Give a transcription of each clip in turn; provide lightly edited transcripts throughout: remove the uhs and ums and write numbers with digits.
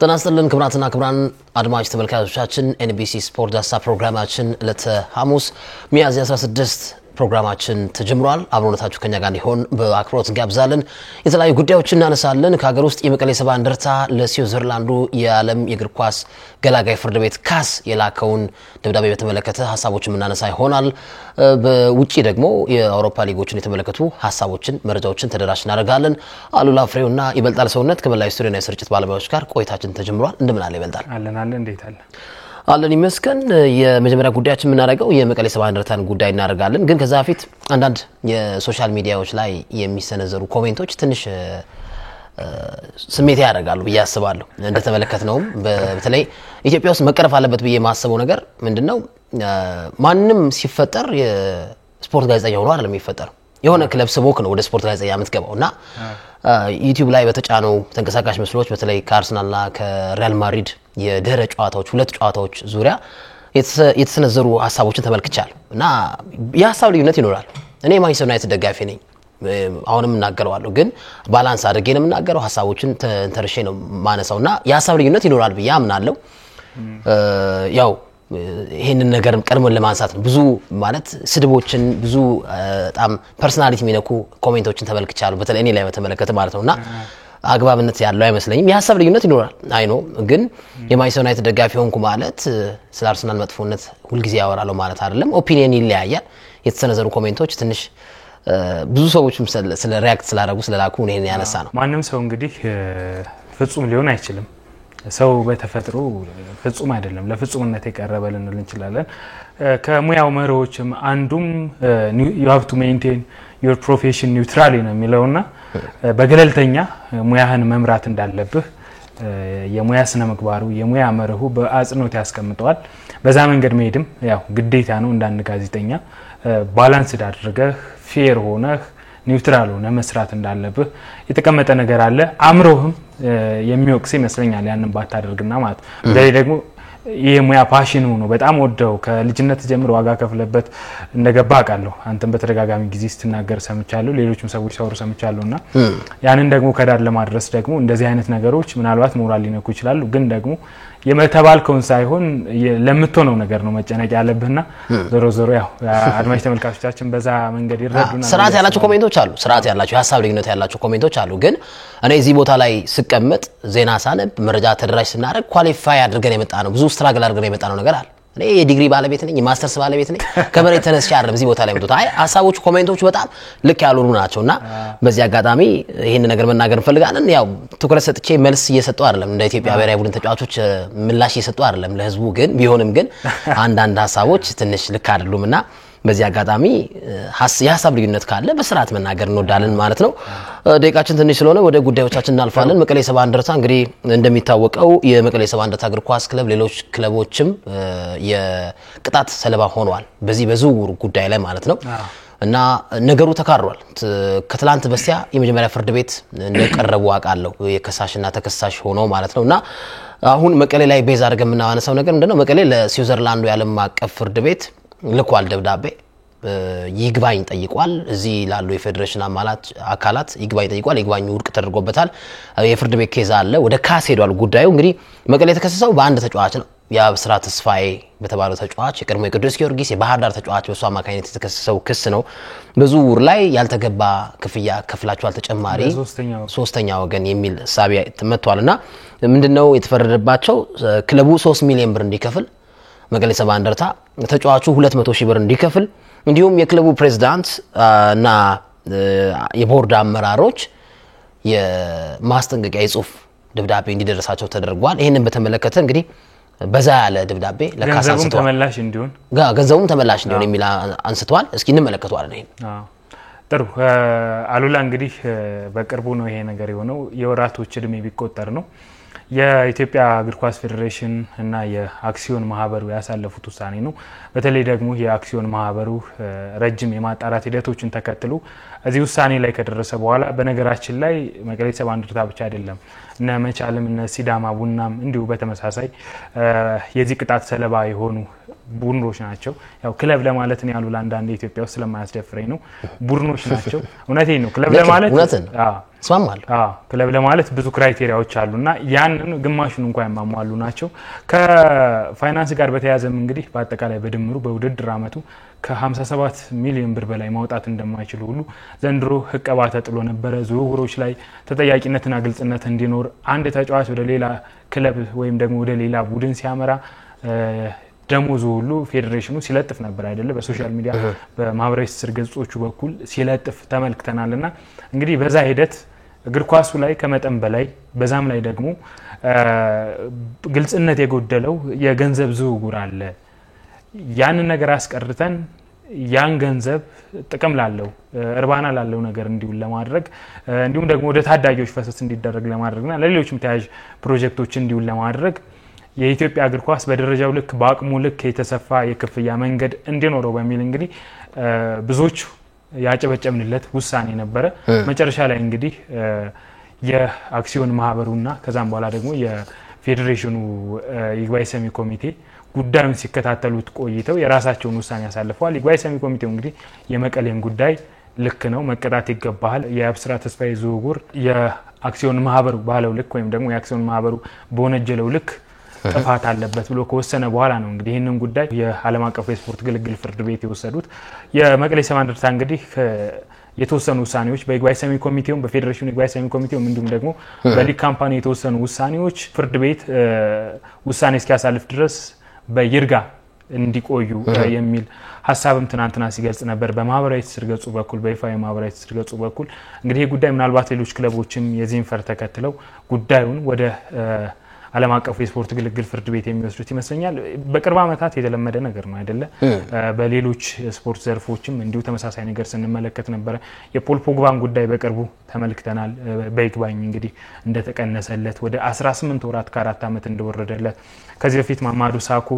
ጤና ይስጥልን ክቡራትና ክቡራን አድማጭ ተመልካቾቻችን ኤንቢሲ ስፖርት ዳሳ ፕሮግራማችን ለሐሙስ ሚያዝያ 16 ፕሮግራማችን ተጀምሯል። አብሮነታችሁ ከኛ ጋር እንዲሆን በአክብሮት እንጋብዛለን። የተለያዩ ጉዳዮችን እናነሳለን። ከሀገር ውስጥ የመቀሌ ሰባ እንደርታ ለስዊዘርላንዱ የዓለም የእግር ኳስ ገላጋይ ፍርድ ቤት ካስ የላከውን ደብዳቤ በተመለከተ ሀሳቦችን እናነሳ ይሆናል። በውጪ ደግሞ የአውሮፓ ሊጎችን የተመለከቱ ሀሳቦችን መረጃዎችን ተደራሽ እናደርጋለን። አሉላ ፍሬውና ይበልጣል ሰውነት ከመላው ስቱዲዮና የስርጭት ባለሙያዎች ጋር ቆይታችን ተጀምሯል። እንደምን አለ ይበልጣል? አለን እንዴት አለ? አለን ይመስገን። የመጀመሪያ ጉዳያችን የምናደርገው የመቀሌ ሰባ እንደርታን ጉዳይ እናደርጋለን። ግን ከዛ በፊት አንዳንድ የሶሻል ሚዲያዎች ላይ የሚሰነዘሩ ኮሜንቶች ትንሽ ስሜት ያደርጋሉ ብዬ አስባለሁ። እንደተመለከትነውም በተለይ ኢትዮጵያ ውስጥ መቀረፍ አለበት ብዬ ማስበው ነገር ምንድነው፣ ማንንም ሲፈጠር የስፖርት ጋዜጠኛ ሆኖ አይደለም የሚፈጠረው። የሆነ ክለብ ስቦክ ነው ወደ ስፖርት ጋዜጠኛ የምትገባውና ዩቲዩብ ላይ በተጫነው ተንቀሳቃሽ ምስሎች በተለይ ከአርሰናልና ከሪያል ማድሪድ የድህረ ጨዋታዎች ሁለት ጨዋታዎች ዙሪያ የተሰነዘሩ ሀሳቦችን ተመልክቻለሁ እና የሀሳብ ልዩነት ይኖራል። እኔ ማንቸስተር ዩናይትድ ደጋፊ ነኝ፣ አሁንም እናገረዋለሁ። ግን ባላንስ አድርጌ ነው የምናገረው፣ ሀሳቦችን ተንተርሼ ነው ማነሳውና የሀሳብ ልዩነት ይኖራል ብዬ አምናለሁ። ያው ይሄንን ነገር ቀድሞን ለማንሳት ነው። ብዙ ማለት ስድቦችን ብዙ በጣም ፐርሰናሊቲ የሚነኩ ኮሜንቶችን ተመልክቻለሁ፣ በተለይ እኔ ላይ በተመለከተ ማለት ነውና አግባብነት ያለው አይመስለኝም። የሀሳብ ልዩነት ይኖራል አይኖ። ግን የማንቸስተር ዩናይትድ ደጋፊ ሆንኩ ማለት ስለ አርሰናል መጥፎነት ሁልጊዜ ያወራለሁ ማለት አይደለም። ኦፒኒየን ይለያያል። የተሰነዘሩ ኮሜንቶች ትንሽ ብዙ ሰዎችም ስለ ሪያክት ስላደረጉ ስለላኩ እኔን ያነሳ ነው። ማንም ሰው እንግዲህ ፍጹም ሊሆን አይችልም። ሰው በተፈጥሮ ፍጹም አይደለም፣ ለፍጹምነት የቀረበ ልንል እንችላለን። ከሙያው መሪዎችም አንዱም you have to maintain your profession neutrally ነው የሚለውና በገለልተኛ ሙያህን መምራት እንዳለብህ የሙያ ስነ ምግባሩ የሙያ መርሁ በአጽንኦት ያስቀምጠዋል። በዛ መንገድ መሄድም ያው ግዴታ ነው። እንዳንድ ጋዜጠኛ ባላንስ አድርገህ ፌር ሆነህ ኒውትራል ሆነ መስራት እንዳለብህ የተቀመጠ ነገር አለ። አምሮህም የሚወቅስ ይመስለኛል ያንን ባታደርግና ማለት ነው። ደግሞ የሙያ ፓሽን ነው በጣም ወደው ከልጅነት ጀምሮ ዋጋ ከፍለበት እንደገባ አውቃለሁ። አንተም በተደጋጋሚ ጊዜ ስትናገር ሰምቻለሁ፣ ሌሎችም ሰዎች ሲያወሩ ሰምቻለሁና ያንን ደግሞ ከዳር ለማድረስ ደግሞ እንደዚህ አይነት ነገሮች ምናልባት ሞራል ሊነኩ ይችላሉ። ግን ደግሞ የመተባልከውን ሳይሆን ለምትሆነው ነገር ነው መጨነቅ ያለብህና ዞሮ ያው አድማጭ ተመልካቾቻችን በዛ መንገድ ይረዱና ስርዓት ያላቸው ኮሜንቶች አሉ፣ ስርዓት ያላቸው የሀሳብ ልዩነት ያላቸው ኮሜንቶች አሉ። ግን እኔ እዚህ ቦታ ላይ ስቀመጥ ዜና ሳነብ መረጃ ተደራሽ ስናደርግ ኳሊፋይ አድርገን የመጣ ነው፣ ብዙ ስትራግል አድርገን የመጣ ነው ነገር አለ። እኔ የዲግሪ ባለቤት ነኝ፣ የማስተርስ ባለቤት ነኝ። ከመሬት ተነስቼ አይደለም እዚህ ቦታ ላይ መጥቶ ሀሳቦቹ ኮሜንቶቹ በጣም ልክ ያልሆኑ ናቸውና በዚህ አጋጣሚ ይሄን ነገር መናገር እንፈልጋለን። ያው ትኩረት ሰጥቼ መልስ እየሰጠው አይደለም፣ እንደ ኢትዮጵያ ብሔራዊ ቡድን ተጫዋቾች ምላሽ እየሰጠው አይደለም ለህዝቡ። ግን ቢሆንም ግን አንዳንድ ሀሳቦች ትንሽ ልክ አይደሉምና በዚህ አጋጣሚ የሀሳብ ልዩነት ካለ በስርዓት መናገር እንወዳለን ማለት ነው። ደቂቃችን ትንሽ ስለሆነ ወደ ጉዳዮቻችን እናልፋለን። መቀሌ ሰባ እንደርታ እንግዲህ እንደሚታወቀው የመቀሌ ሰባ እንደርታ እግር ኳስ ክለብ ሌሎች ክለቦችም የቅጣት ሰለባ ሆነዋል በዚህ በዝውውር ጉዳይ ላይ ማለት ነው። እና ነገሩ ተካሯል። ከትላንት በስቲያ የመጀመሪያ ፍርድ ቤት እንደቀረቡ አውቃለሁ፣ የከሳሽና ተከሳሽ ሆነው ማለት ነውና አሁን መቀሌ ላይ ቤዝ አድርገን የምናነሳው ነገር ምንድነው፣ መቀሌ ለስዊዘርላንዱ የዓለም አቀፍ ፍርድ ቤት ልኳል ደብዳቤ፣ ይግባኝ ጠይቋል። እዚህ ላሉ የፌዴሬሽን አካላት ይግባኝ ጠይቋል። ይግባኙ ውድቅ ተደርጎበታል። የፍርድ ቤት ኬዝ አለ፣ ወደ ካስ ሄዷል ጉዳዩ። እንግዲህ መቀሌ የተከሰሰው በአንድ ተጫዋች ነው፣ የአብስራ ተስፋዬ በተባለው ተጫዋች፣ የቀድሞ የቅዱስ ጊዮርጊስ የባህር ዳር ተጫዋች በሱ አማካኝነት የተከሰሰው ክስ ነው። በዝውውር ላይ ያልተገባ ክፍያ ከፍላቸዋል ተጨማሪ ሶስተኛ ወገን የሚል ሳቢያ ተመቷልና ምንድነው የተፈረደባቸው? ክለቡ 3 ሚሊዮን ብር እንዲከፍል፣ መቀሌ ሰባ እንደርታ ተጫዋቹ 200,000 ብር እንዲከፍል፣ እንዲሁም የክለቡ ፕሬዝዳንት እና የቦርድ አመራሮች የማስጠንቀቂያ የጽሁፍ ደብዳቤ እንዲደርሳቸው ተደርጓል። ይሄንን በተመለከተ እንግዲህ በዛ ያለ ደብዳቤ ለካሳ አንስተዋል። ገንዘቡም ተመላሽ እንዲሆን የሚል አንስተዋል። እስኪ እንመለከተዋለን ይሄን። ጥሩ አሉላ፣ እንግዲህ በቅርቡ ነው ይሄ ነገር የሆነው፣ የወራቶች እድሜ ቢቆጠር ነው። የኢትዮጵያ እግር ኳስ ፌዴሬሽን እና የአክሲዮን ማህበሩ ያሳለፉት ውሳኔ ነው። በተለይ ደግሞ የአክሲዮን ማህበሩ ረጅም የማጣራት ሂደቶችን ተከትሎ እዚህ ውሳኔ ላይ ከደረሰ በኋላ በነገራችን ላይ መቀሌ ሰባ እንደርታ ብቻ አይደለም እነ መቻልም እነ ሲዳማ ቡናም እንዲሁ በተመሳሳይ የዚህ ቅጣት ሰለባ የሆኑ ቡድኖች ናቸው ያው ክለብ ለማለት ነው ያሉ ለአንዳንድ ኢትዮጵያ ውስጥ ስለማያስደፍረኝ ነው ቡድኖች ናቸው እውነቴ ነው ክለብ ለማለት ስማማለሁ ክለብ ለማለት ብዙ ክራይቴሪያዎች አሉና ያንን ግማሹን እንኳን ያማሟሉ ናቸው ከፋይናንስ ጋር በተያያዘም እንግዲህ በአጠቃላይ በድምሩ በውድድር አመቱ ከ57 ሚሊዮን ብር በላይ ማውጣት እንደማይችሉ ሁሉ ዘንድሮ ህቀባ ተጥሎ ነበር ዝውውሮች ላይ ተጠያቂነትና ግልጽነት እንዲኖር አንድ ተጫዋች ወደ ሌላ ክለብ ወይም ደግሞ ወደ ሌላ ቡድን ሲያመራ ደሞዙ ሁሉ ፌዴሬሽኑ ሲለጥፍ ነበር አይደለ በሶሻል ሚዲያ በማህበራዊ ትስስር ገጾቹ በኩል ሲለጥፍ ተመልክተናልና እንግዲህ በዛ ሂደት እግር ኳሱ ላይ ከመጠን በላይ በዛም ላይ ደግሞ ግልጽነት የጎደለው የገንዘብ ዝውውር አለ ያንን ነገር አስቀርተን ያን ገንዘብ ጥቅም ላለው እርባና ላለው ነገር እንዲውል ለማድረግ እንዲሁም ደግሞ ወደ ታዳጊዎች ፈሰስ እንዲደረግ ለማድረግና ለሌሎችም ተያያዥ ፕሮጀክቶች እንዲውል ለማድረግ የኢትዮጵያ እግር ኳስ በደረጃው ልክ በአቅሙ ልክ የተሰፋ የክፍያ መንገድ እንዲኖረው በሚል እንግዲህ ብዙዎች ያጨበጨብንለት ውሳኔ ነበረ መጨረሻ ላይ እንግዲህ የአክሲዮን ማህበሩና ከዛም በኋላ ደግሞ የፌዴሬሽኑ ይግባኝ ሰሚ ኮሚቴ ጉዳዩን ሲከታተሉት ቆይተው የራሳቸውን ውሳኔ ያሳልፈዋል ይግባኝ ሰሚ ኮሚቴው እንግዲህ የመቀሌን ጉዳይ ልክ ነው መቀጣት ይገባል የአብስራ ተስፋዬ ዝውውር የአክሲዮን ማህበሩ ባለው ልክ ወይም ደግሞ የአክሲዮን ማህበሩ በወነጀለው ልክ ጥፋት አለበት ብሎ ከወሰነ በኋላ ነው እንግዲህ ይሄንን ጉዳይ የዓለም አቀፍ የስፖርት ግልግል ፍርድ ቤት የወሰዱት የመቀሌ ሰባ እንደርታ እንግዲህ የተወሰኑ ውሳኔዎች በይግባኝ ሰሚ ኮሚቴው በፌዴሬሽኑ ይግባኝ ሰሚ ኮሚቴው እንዲሁም ደግሞ በሊግ ካምፓኒ የተወሰኑ ውሳኔዎች ፍርድ ቤት ውሳኔ እስኪያሳልፍ ድረስ በይርጋ እንዲቆዩ የሚል ሐሳብም ትናንትና ሲገልጽ ነበር በማህበራዊ ትስስር ገጹ በኩል በይፋዊ ማህበራዊ ትስስር ገጹ በኩል እንግዲህ ጉዳይ ምናልባት ሌሎች ክለቦችም የዚህን ፈር ተከትለው ጉዳዩን ወደ ዓለም አቀፍ የስፖርት ግልግል ፍርድ ቤት የሚወስዱት ይመስለኛል በቅርብ አመታት የተለመደ ነገር ነው አይደለ በሌሎች ስፖርት ዘርፎችም እንዲሁ ተመሳሳይ ነገር ስንመለከት ነበር የፖል ፖግባን ጉዳይ በቅርቡ ተመልክተናል በይግባኝ እንግዲህ እንደተቀነሰለት ወደ 18 ወራት ከ4 አመት እንደወረደለት ከዚህ በፊት ማማዱ ሳኩ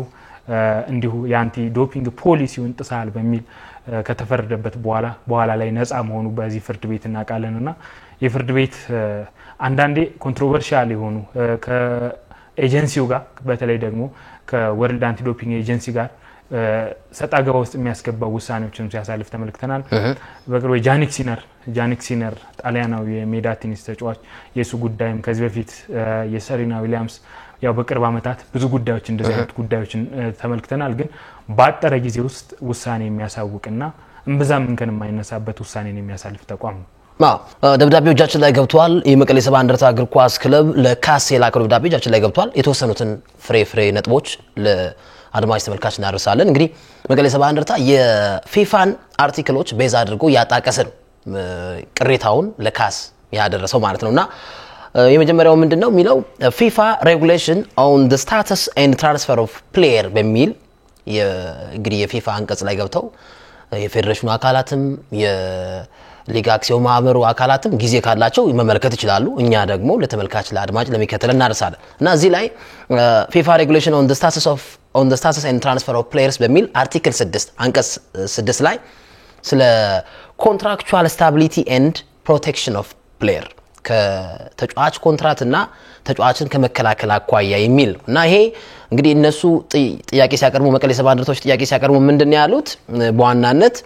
እንዲሁ ያንቲ ዶፒንግ ፖሊሲውን ጥሳል በሚል ከተፈረደበት በኋላ ላይ ነፃ መሆኑ በዚህ ፍርድ ቤት እናቃለንና የፍርድ ቤት አንዳንዴ ኮንትሮቨርሻል የሆኑ ከኤጀንሲው ጋር በተለይ ደግሞ ከወርልድ አንቲ ዶፒንግ ኤጀንሲ ጋር ሰጣገባ ውስጥ የሚያስገባው ውሳኔዎችን ሲያሳልፍ ተመልክተናል በቅርቡ ጃኒክ ሲነር ጣሊያናዊ የሜዳ ቴኒስ ተጫዋች የሱ ጉዳይም ከዚህ በፊት የሰሪና ዊሊያምስ ያው በቅርብ አመታት ብዙ ጉዳዮች እንደዚህ አይነት ጉዳዮችን ተመልክተናል ግን ባጠረ ጊዜ ውስጥ ውሳኔ የሚያሳውቅና እንብዛም እንከን የማይነሳበት ውሳኔን የሚያሳልፍ ተቋም ነው ደብዳቤዎቻችን ላይ ገብቷል የመቀሌ ሰባ እንደርታ እግር ኳስ ክለብ ለካስ የላከው ደብዳቤዎቻችን ላይ ገብቷል የተወሰኑትን ፍሬ ነጥቦች ለአድማጭ ተመልካች እናደርሳለን እንግዲህ መቀሌ ሰባ እንደርታ የፊፋን አርቲክሎች ቤዝ አድርጎ ያጣቀሰ ነው ቅሬታውን ለካስ ያደረሰው ማለት ነውና የመጀመሪያው ምንድነው የሚለው FIFA regulation on the status and transfer of player በሚል እንግዲህ የፊፋ አንቀጽ ላይ ገብተው የፌዴሬሽኑ አካላትም የሊግ አክሲዮን ማህበሩ አካላትም ጊዜ ካላቸው መመልከት ይችላሉ እኛ ደግሞ ለተመልካች ለአድማጭ ለሚከተለን እናደርሳለን እና እዚህ ላይ FIFA regulation on the status and transfer of players በሚል አርቲክል 6 አንቀጽ 6 ላይ ስለ contractual stability and protection of player ከተጫዋች ኮንትራትና ተጫዋችን ከመከላከል አኳያ የሚል እና ይሄ እንግዲህ እነሱ ጥያቄ ሲያቀርቡ መቀሌ ሰባ እንደርታዎች ጥያቄ ሲያቀርቡ ምንድነው ያሉት በዋናነት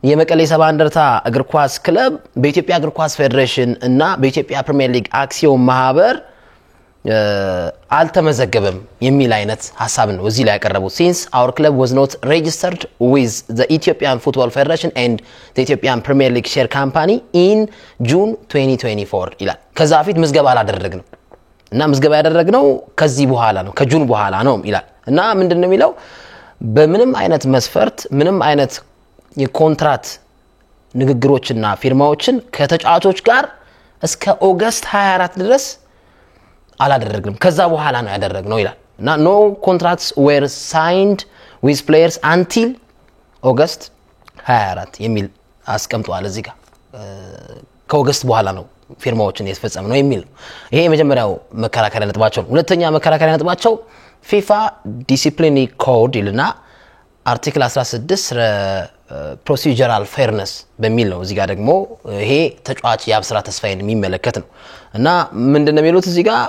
የመቀሌ ሰባ እንደርታ እግር ኳስ ክለብ በኢትዮጵያ እግር ኳስ ፌዴሬሽን እና በኢትዮጵያ ፕሪሚየር ሊግ አክሲዮን ማህበር አልተመዘገበም የሚል አይነት ሐሳብ ነው እዚህ ላይ ያቀረቡት since our club was not registered with the Ethiopian Football Federation and the Ethiopian Premier League share company in June 2024 ይላል ከዛ በፊት ምዝገባ አላደረግንም እና ምዝገባ ያደረግነው ከዚህ በኋላ ነው ከጁን በኋላ ነው ይላል እና ምንድነው የሚለው በምንም አይነት መስፈርት ምንም አይነት የኮንትራት ንግግሮችና ፊርማዎችን ከተጫዋቾች ጋር እስከ ኦገስት 24 ድረስ አላደረግንም ከዛ በኋላ ነው ያደረግነው ይላል እና no contracts were signed with players until August 24 የሚል አስቀምጧል እዚህ ጋር ከኦገስት በኋላ ነው ፊርማዎችን የተፈጸመው የሚል ይሄ የመጀመሪያው መከራከሪያ ነጥባቸው ነው ሁለተኛ መከራከሪያ ነጥባቸው FIFA disciplinary code ይልና አርቲክል 16 procedural fairness በሚል ነው እዚህ ጋር ደግሞ ይሄ ተጫዋች የአብስራ ተስፋዬን የሚመለከት ነው እና ምንድነው የሚሉት እዚህ ጋር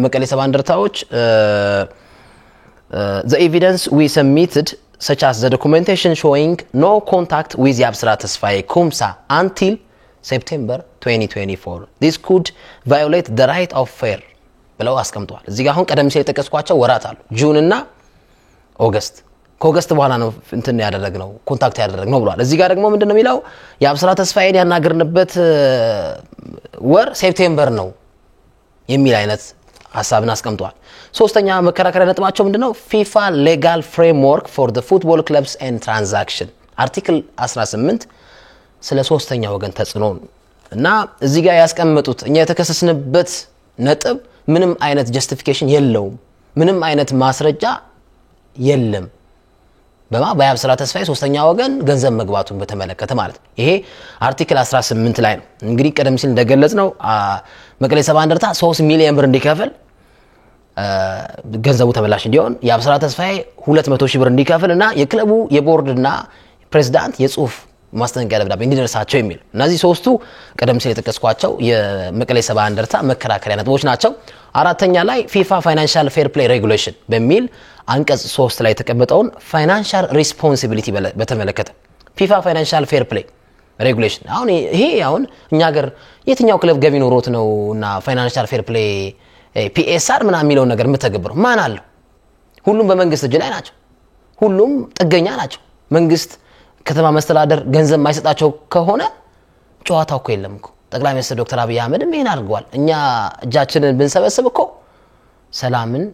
መቀሌ ሰባ እንደርታዎች the evidence we submitted such as the documentation showing no contact with Yabsra Tesfaye Kumsa until September 2024. This could violate the right of fair ብለው አስቀምጠዋል። እዚህ ጋር አሁን ቀደም ሲል የተጠቀስኳቸው ወራት አሉ ጁን እና ኦገስት ከኦገስት በኋላ ነው እንትን ያደረግነው ኮንታክት ያደረግነው ብሏል። እዚህ ጋር ደግሞ ምንድነው የሚለው የአብስራ ተስፋዬን ያናገርንበት ወር ሴፕቴምበር ነው የሚል አይነት ሐሳብን አስቀምጧል። ሶስተኛ መከራከሪያ ነጥባቸው ምንድነው FIFA legal framework for the football clubs and transaction አርቲክል 18 ስለ ሶስተኛ ወገን ተጽዕኖ እና እዚህ ጋር ያስቀመጡት እኛ የተከሰስንበት ነጥብ ምንም አይነት ጀስቲፊኬሽን የለውም ምንም አይነት ማስረጃ የለም በያብስራ ተስፋዬ ሶስተኛ ወገን ገንዘብ መግባቱን በተመለከተ ማለት ይሄ አርቲክል 18 ላይ ነው። እንግዲህ ቀደም ሲል እንደገለጽነው መቀሌ ሰባ እንደርታ 3 ሚሊዮን ብር እንዲከፍል ገንዘቡ ተመላሽ እንዲሆን ያብስራ ተስፋዬ 200 ሺህ ብር እንዲከፍልና የክለቡ የቦርድና ፕሬዝዳንት የጽሁፍ ማስጠንቀቂያ ደብዳቤ እንዲደርሳቸው የሚል እነዚህ ሶስቱ ቀደም ሲል የተጠቀስኳቸው የመቀሌ ሰባ እንደርታ መከራከሪያ ነጥቦች ናቸው። አራተኛ ላይ FIFA Financial Fair Play Regulation በሚል አንቀጽ 3 ላይ የተቀመጠውን ፋይናንሻል ሪስፖንሲቢሊቲ በተመለከተ FIFA Financial Fair Play Regulation አሁን ይሄ አሁን እኛ ሀገር የትኛው ክለብ ገቢ ኖሮት ነውና ፋይናንሻል ፌር ፕሌይ PSR ምናምን የሚለው ነገር የምትተገብረው ማን አለው? ሁሉም በመንግስት እጅ ላይ ናቸው። ሁሉም ጥገኛ ናቸው። መንግስት ከተማ መስተዳደር ገንዘብ ማይሰጣቸው ከሆነ ጨዋታው እኮ የለም እኮ። ጠቅላይ ሚኒስትር ዶክተር አብይ አህመድም ይሄን አድርገዋል። እኛ እጃችንን ብንሰበስብ እኮ ሰላምን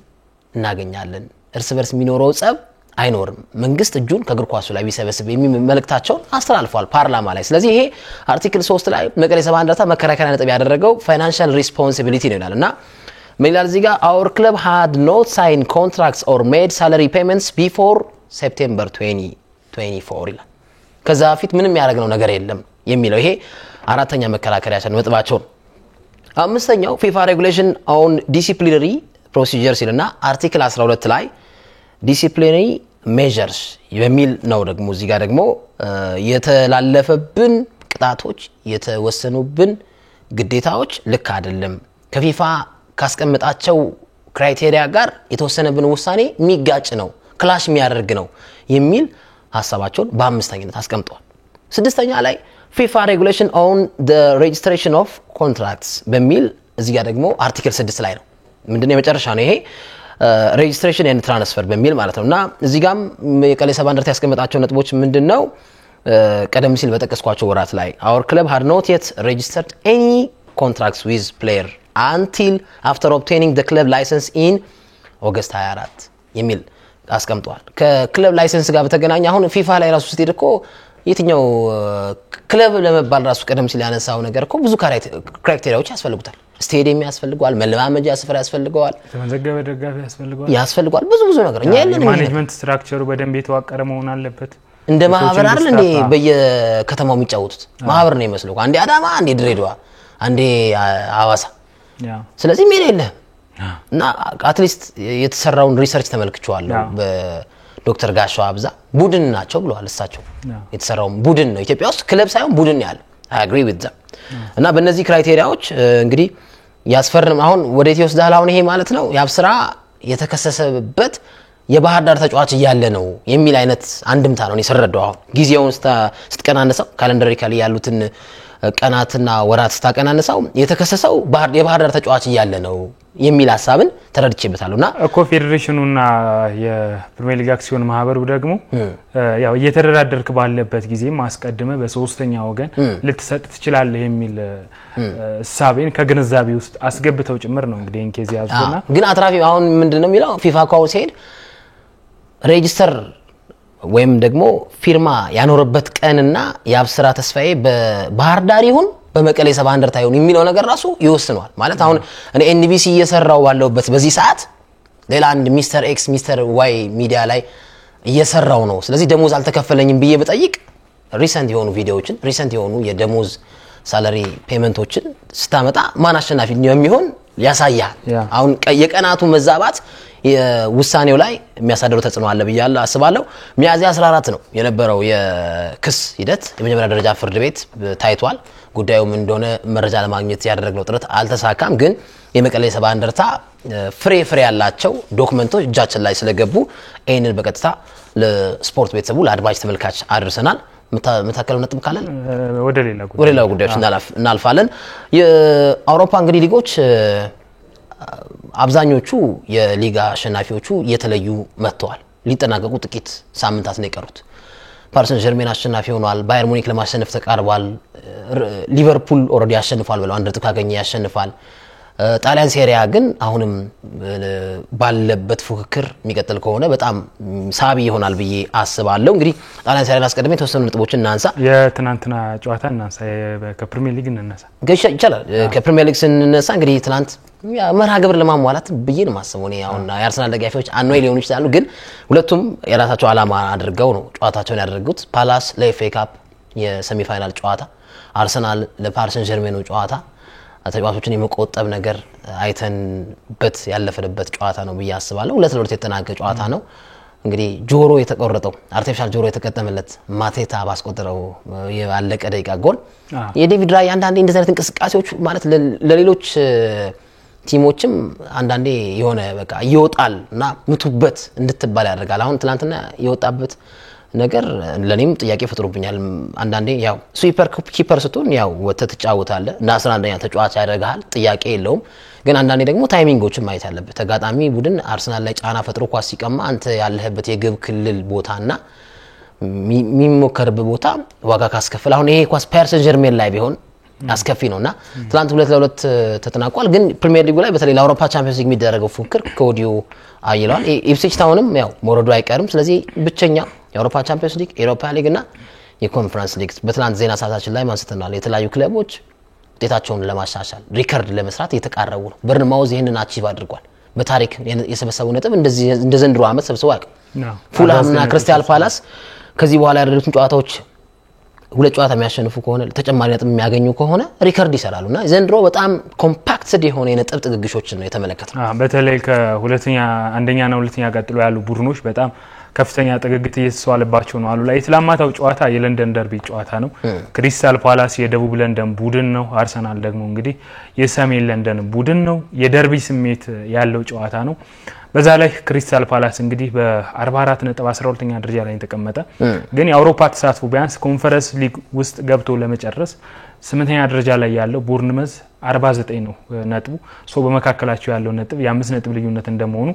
እናገኛለን። እርስ በርስ የሚኖረው ጸብ አይኖርም። መንግስት እጁን ከእግር ኳሱ ላይ ቢሰበስብ የሚመለክታቸውን አስተላልፏል ፓርላማ ላይ። ስለዚህ ይሄ አርቲክል 3 ላይ መቀሌ ሰባ እንደርታ መከራከሪያ ነጥብ ያደረገው ፋይናንሻል ሪስፖንሲቢሊቲ ነው ይላልና ምን ይላል እዚህ ጋር our club had not signed contracts or made salary payments before September 2024 ይላል። ከዛ ፊት ምንም ያደረግነው ነገር የለም የሚለው ይሄ አራተኛ መከራከሪያችን ነጥባቸው ነው። አምስተኛው FIFA regulation on disciplinary procedures ይልና አርቲክል 12 ላይ disciplinary measures የሚል ነው። ደግሞ እዚህ ጋር ደግሞ የተላለፈብን ቅጣቶች የተወሰኑብን ግዴታዎች ልክ አይደለም ከፊፋ ካስቀመጣቸው ክራይቴሪያ ጋር የተወሰነብን ውሳኔ የሚጋጭ ነው ክላሽ የሚያደርግ ነው የሚል ሐሳባቸውን በአምስተኛነት አስቀምጠዋል። ስድስተኛ ላይ FIFA regulation on the registration of contracts በሚል እዚህ ጋር ደግሞ አርቲክል 6 ላይ ነው ምንድነው የመጨረሻ ነው ይሄ registration and transfer በሚል ማለት ነውና እዚህ ጋርም የመቀሌ ሰባ እንደርታ ያስቀመጣቸው ነጥቦች ምንድነው ቀደም ሲል በተቀስኳቸው ወራት ላይ our club had not yet registered any contracts with player until after obtaining the club license in August 24 የሚል አስቀምጧል። ከክለብ ላይሰንስ ጋር በተገናኘ አሁን ፊፋ ላይ ራሱ ስትሄድ እኮ የትኛው ክለብ ለመባል ራሱ ቀደም ሲል ያነሳው ነገር እኮ ብዙ ክራይቴሪያዎች ያስፈልጉታል። ስቴዲየም ያስፈልጋል፣ መለማመጃ ስፍራ ያስፈልጋል፣ ተመዘገበ ደጋፊ ያስፈልጋል ብዙ ነገር እኛ ያለን ማኔጅመንት ስትራክቸሩ በደንብ የተዋቀረ መሆን አለበት። እንደ ማህበር አይደል እንዴ በየከተማው የሚጫወቱት ማህበር ነው የሚመስለው። አንዴ አዳማ፣ አንዴ ድሬዳዋ፣ አንዴ ሐዋሳ ስለዚህ ምን የለ እና አትሊስት የተሰራውን ሪሰርች ተመልክቻለሁ በዶክተር ጋሻው አብዛ ቡድን ናቸው ብለዋል እሳቸው የተሰራው ቡድን ነው ኢትዮጵያ ውስጥ ክለብ ሳይሆን ቡድን ያለ I agree with them እና በእነዚህ ክራይቴሪያዎች እንግዲህ ያስፈርም አሁን ወዴት ይወስዳል አሁን ይሄ ማለት ነው ያብስራ የተከሰሰበት የባህር ዳር ተጫዋች እያለ ነው የሚል አይነት አንድምታ ነው እየሰረደው አሁን ጊዜውን ስትቀናነሰው ካሌንደሪካሊ ያሉትን ቀናትና ወራት ስታቀናነሳው የተከሰሰው የባህር ዳር ተጫዋች እያለ ነው የሚል ሐሳብን ተረድቼበታለሁና እኮ ፌዴሬሽኑና የፕሪሚየር ሊግ አክሲዮን ማህበሩ ደግሞ ያው እየተደራደርክ ባለበት ጊዜ ማስቀደመ በሶስተኛ ወገን ልትሰጥ ትችላለህ የሚል ሐሳብን ከግንዛቤ ውስጥ አስገብተው ጭምር ነው እንግዲህ እንኬዝ ያዙና ግን አትራፊ አሁን ምንድነው የሚለው ፊፋ ኳው ሲሄድ ሬጂስተር ወይም ደግሞ ፊርማ ያኖርበት ቀንና ያብስራ ተስፋዬ በባህር ዳር ይሁን በመቀሌ ሰባ እንደርታ ይሁን የሚለው ነገር ራሱ ይወስነዋል ማለት አሁን እኔ NBC እየሰራው ባለውበት በዚህ ሰዓት ሌላ አንድ ሚስተር ኤክስ ሚስተር ዋይ ሚዲያ ላይ እየሰራው ነው ስለዚህ ደሞዝ አልተከፈለኝም ብዬ በጠይቅ ሪሰንት የሆኑ ቪዲዮዎችን ሪሰንት የሆኑ የደሞዝ ሳላሪ ፔመንቶችን ስታመጣ ማን አሸናፊ የሚሆን ያሳያል። አሁን የቀናቱ መዛባት የውሳኔው ላይ የሚያሳደሩ ተጽዕኖ አለ ብያለሁ አስባለሁ። ሚያዝያ 14 ነው የነበረው የክስ ሂደት የመጀመሪያ ደረጃ ፍርድ ቤት ታይቷል። ጉዳዩ ምን እንደሆነ መረጃ ለማግኘት ያደረግነው ጥረት አልተሳካም። ግን የመቀሌ ሰባ እንደርታ ፍሬ ያላቸው ዶክመንቶች እጃችን ላይ ስለገቡ ይሄንን በቀጥታ ለስፖርት ቤተሰቡ ለአድማጭ ተመልካች አድርሰናል። መታከለው ነጥብ ካለን ወደ ሌላ ጉዳዮች እናልፋለን። የአውሮፓ እንግዲህ ሊጎች አብዛኞቹ የሊጋ አሸናፊዎቹ የተለዩ መጥተዋል። ሊጠናቀቁ ጥቂት ሳምንታት ነው የቀሩት። ፓሪስ ሰን ዠርሜን አሸናፊ ሆኗል። ባየር ሙኒክ ለማሸነፍ ተቃርቧል። ሊቨርፑል ኦልሬዲ አሸንፏል ብለው አንድ ነጥብ ካገኘ ያሸንፋል። ጣሊያን ሴሪያ ግን አሁንም ባለበት ፉክክር የሚቀጥል ከሆነ በጣም ሳቢ ይሆናል ብዬ አስባለሁ። እንግዲህ ጣሊያን ሴሪያን አስቀድሜ የተወሰኑ ነጥቦችን እናንሳ። የትናንትና ጨዋታ እናንሳ፣ ከፕሪሚየር ሊግ እናንሳ ይቻላል። ከፕሪሚየር ሊግ ስንነሳ እንግዲህ ትናንት መርሃ ግብር ለማሟላት ብዬ ነው የማስበው። እኔ አሁን የአርሰናል ደጋፊዎች አኖይ ሊሆኑ ይችላሉ፣ ግን ሁለቱም የራሳቸው ዓላማ አድርገው ነው ጨዋታቸውን ያደረጉት። ፓላስ ለኤፍኤ ካፕ የሴሚ ፋይናል ጨዋታ፣ አርሰናል ለፓሪስ ሰን ዠርሜኑ ጨዋታ ተጫዋቾችን የመቆጠብ ነገር አይተንበት ያለፈበት ጨዋታ ነው ብዬ አስባለሁ። 2-2 የተጠናቀቀ ጨዋታ ነው። እንግዲህ ጆሮ የተቆረጠው አርቲፊሻል ጆሮ የተቀጠመለት ማቴታ ባስቆጠረው ያለቀ ደቂቃ ጎል የዴቪድ ራይ አንዳንዴ እንደዚህ አይነት እንቅስቃሴዎች ማለት ለሌሎች ቲሞችም አንዳንዴ የሆነ በቃ ይወጣል እና ምቱበት እንድትባል ያደርጋል። አሁን ትናንትና የወጣበት ነገር ለኔም ጥያቄ ፈጥሮብኛል። አንዳንዴ ያው ስዊፐር ኪፐር ስትሆን ያው ወተት ተጫውታለ እና 11ኛ ተጫዋች ያደርጋል፣ ጥያቄ የለውም። ግን አንዳንዴ ደግሞ ታይሚንጎችን ማየት ያለበት ተጋጣሚ ቡድን አርሰናል ላይ ጫና ፈጥሮ ኳስ ሲቀማ አንተ ያለህበት የግብ ክልል ቦታና የሚሞከርበት ቦታ ዋጋ ካስከፈለ አሁን ይሄ ኳስ ፓሪስ ሰን ዠርሜን ላይ ቢሆን አስከፊ ነውና ትናንት 2-2 ተጠናቋል። ግን ፕሪሚየር ሊጉ ላይ በተለይ ለአውሮፓ ቻምፒየንስ ሊግ የሚደረገው ፉክክር ከወዲሁ አይሏል። ኢፕስዊች ታውንም ያው መውረዱ አይቀርም። ስለዚህ ብቸኛ የአውሮፓ ቻምፒየንስ ሊግ፣ የአውሮፓ ሊግ እና የኮንፈረንስ ሊግ በትናንት ዜና ሰዓታችን ላይ ማንስተናል። የተለያዩ ክለቦች ውጤታቸውን ለማሻሻል ሪከርድ ለመስራት እየተቃረቡ ነው። በርንማውዝ ይሄንን አቺቭ አድርጓል። በታሪክ የሰበሰበው ነጥብ እንደ ዘንድሮ ዓመት ሰብስበው አያውቅም። ፉልሃምና ክሪስታል ፓላስ ከዚህ በኋላ ያደረጉትን ጨዋታዎች ሁለት ጨዋታ የሚያሸንፉ ከሆነ ተጨማሪ ነጥብ የሚያገኙ ከሆነ ሪከርድ ይሰራሉና ዘንድሮ በጣም ኮምፓክትድ የሆነ የነጥብ ጥግግሾችን ነው የተመለከተው። በተለይ ከሁለተኛ አንደኛና ሁለተኛ ቀጥሎ ያሉ ቡድኖች በጣም ከፍተኛ ጥግግት እየተስተዋለባቸው ነው። አሉላ የትላማታው ጨዋታ የለንደን ደርቢ ጨዋታ ነው። ክሪስታል ፓላስ የደቡብ ለንደን ቡድን ነው። አርሰናል ደግሞ እንግዲህ የሰሜን ለንደን ቡድን ነው። የደርቢ ስሜት ያለው ጨዋታ ነው። በዛ ላይ ክሪስታል ፓላስ እንግዲህ በ44 ነጥብ 12ኛ ደረጃ ላይ ተቀመጠ። ግን የአውሮፓ ተሳትፎ ቢያንስ ኮንፈረንስ ሊግ ውስጥ ገብቶ ለመጨረስ 8ኛ ደረጃ ላይ ያለው ቦርንመዝ 49 ነው ነጥቡ። በመካከላቸው ያለው ነጥብ የ5 ነጥብ ልዩነት እንደመሆኑ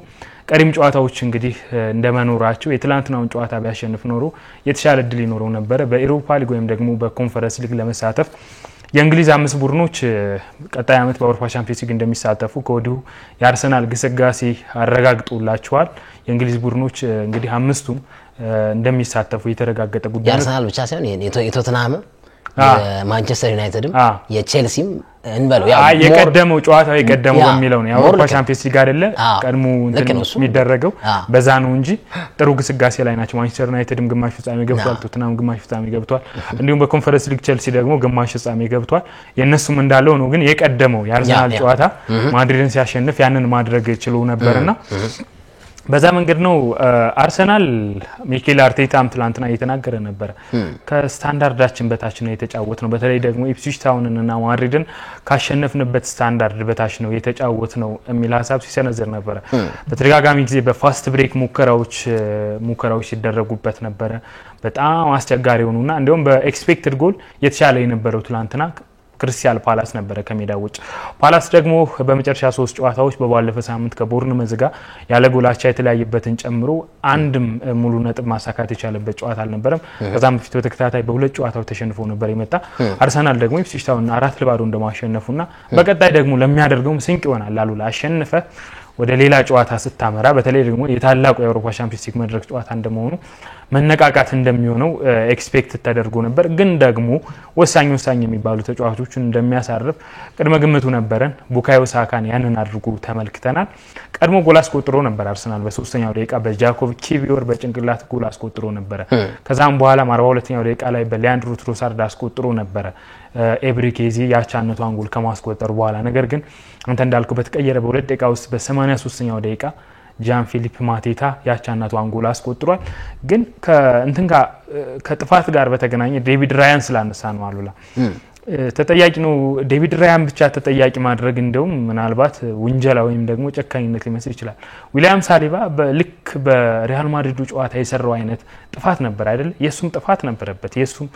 ቀሪም ጨዋታዎች እንግዲህ እንደመኖራቸው የትላንትናውን ጨዋታ ቢያሸንፍ ኖሮ የተሻለ እድል ይኖረው ነበር በኤሮፓ ሊግ ወይም ደግሞ በኮንፈረንስ ሊግ ለመሳተፍ። የእንግሊዝ 5 ቡድኖች ቀጣይ ዓመት በአውሮፓ ቻምፒየንስ ሊግ እንደሚሳተፉ ከወዲሁ የአርሰናል ግስጋሴ አረጋግጦላቸዋል። የእንግሊዝ ቡድኖች እንግዲህ 5ቱም እንደሚሳተፉ የተረጋገጠ ጉዳይ ነው። የአርሰናል ብቻ ሳይሆን የቶተንሃም የማንቸስተር ዩናይትድም የቼልሲም እንበለው ያው የቀደመው ጨዋታው የቀደመው በሚለው ነው የአውሮፓ ቻምፒየንስ ሊግ አይደለ ቀድሞ የሚደረገው በዛ ነው እንጂ ጥሩ ግስጋሴ ላይ ናቸው። ማንቸስተር ዩናይትድም ግማሽ ፍጻሜ ገብቷል፣ ቶተንሃም ግማሽ ፍጻሜ ገብቷል። እንዲሁም በኮንፈረንስ ሊግ ቼልሲ ደግሞ ግማሽ ፍጻሜ ገብቷል። የነሱም እንዳለው ነው። ግን የቀደመው የአርሰናል ጨዋታ ማድሪድን ሲያሸንፍ ያንን ማድረግ ችሎ ነበርና በዛ መንገድ ነው አርሰናል ሚኬል አርቴታም ትላንትና እየተናገረ ነበር። ከስታንዳርዳችን በታች ነው የተጫወት ነው። በተለይ ደግሞ ኢፕስዊች ታውንንና ማድሪድን ካሸነፍንበት ስታንዳርድ በታች ነው የተጫወት ነው የሚል ሀሳብ ሲሰነዘር ነበር። በተደጋጋሚ ጊዜ በፋስት ብሬክ ሙከራዎች ሲደረጉበት ነበር። በጣም አስቸጋሪ ሆኑና እንደውም በኤክስፔክትድ ጎል የተሻለ የነበረው ትላንትና ክሪስታል ፓላስ ነበረ ከሜዳ ውጭ። ፓላስ ደግሞ በመጨረሻ 3 ጨዋታዎች በባለፈ ሳምንት ከቦርንመዝ ጋር ያለ ጎላቻ የተለያየበትን ጨምሮ አንድም ሙሉ ነጥብ ማሳካት የቻለበት ጨዋታ አልነበረም። ከዛም በፊት በተከታታይ በሁለት ጨዋታዎች ተሸንፎ ነበር የመጣ። አርሰናል ደግሞ ኢፕስዊች ታውንን 4-0 እንደማሸነፉና በቀጣይ ደግሞ ለሚያደርገው ስንቅ ይሆናል አሉላ አሸንፈ ወደ ሌላ ጨዋታ ስታመራ በተለይ ደግሞ የታላቁ የአውሮፓ ቻምፒየንስ ሊግ መድረክ ጨዋታ እንደመሆኑ መነቃቃት እንደሚሆነው ኤክስፔክት ተደርጎ ነበር። ግን ደግሞ ወሳኝ የሚባሉ ተጫዋቾችን እንደሚያሳርፍ ቅድመ ግምቱ ነበረን። ቡካዮ ሳካን ያንን አድርጎ ተመልክተናል። ቀድሞ ጎል አስቆጥሮ ነበር አርሰናል በ3ኛው ደቂቃ በጃኮብ ኪቪዮር በጭንቅላት ጎል አስቆጥሮ ነበር። ከዛም በኋላ 42ኛው ደቂቃ ላይ በሊያንድሮ ትሮሳርድ አስቆጥሮ ነበር ኤብሪኬዚ ያቻነቷን ጎል ከማስቆጠር በኋላ። ነገር ግን አንተ እንዳልከው በተቀየረ በ2 ደቂቃ ውስጥ በ83ኛው ደቂቃ ጃን ፊሊፕ ማቴታ ያቻነቷን ጎል አስቆጥሯል። ግን ከጥፋት ጋር በተገናኘ ዴቪድ ራያን ስላነሳ ነው አሉላ ተጠያቂ ነው ዴቪድ ራያን ብቻ ተጠያቂ ማድረግ እንደውም ምናልባት ወንጀላ ወይም ደግሞ ጨካኝነት ሊመስል ይችላል። ዊሊያም ሳሊባ በልክ በሪያል ማድሪዱ ጨዋታ የሰራው አይነት ጥፋት ነበር አይደል? የሱም ጥፋት ነበረበት። የሱም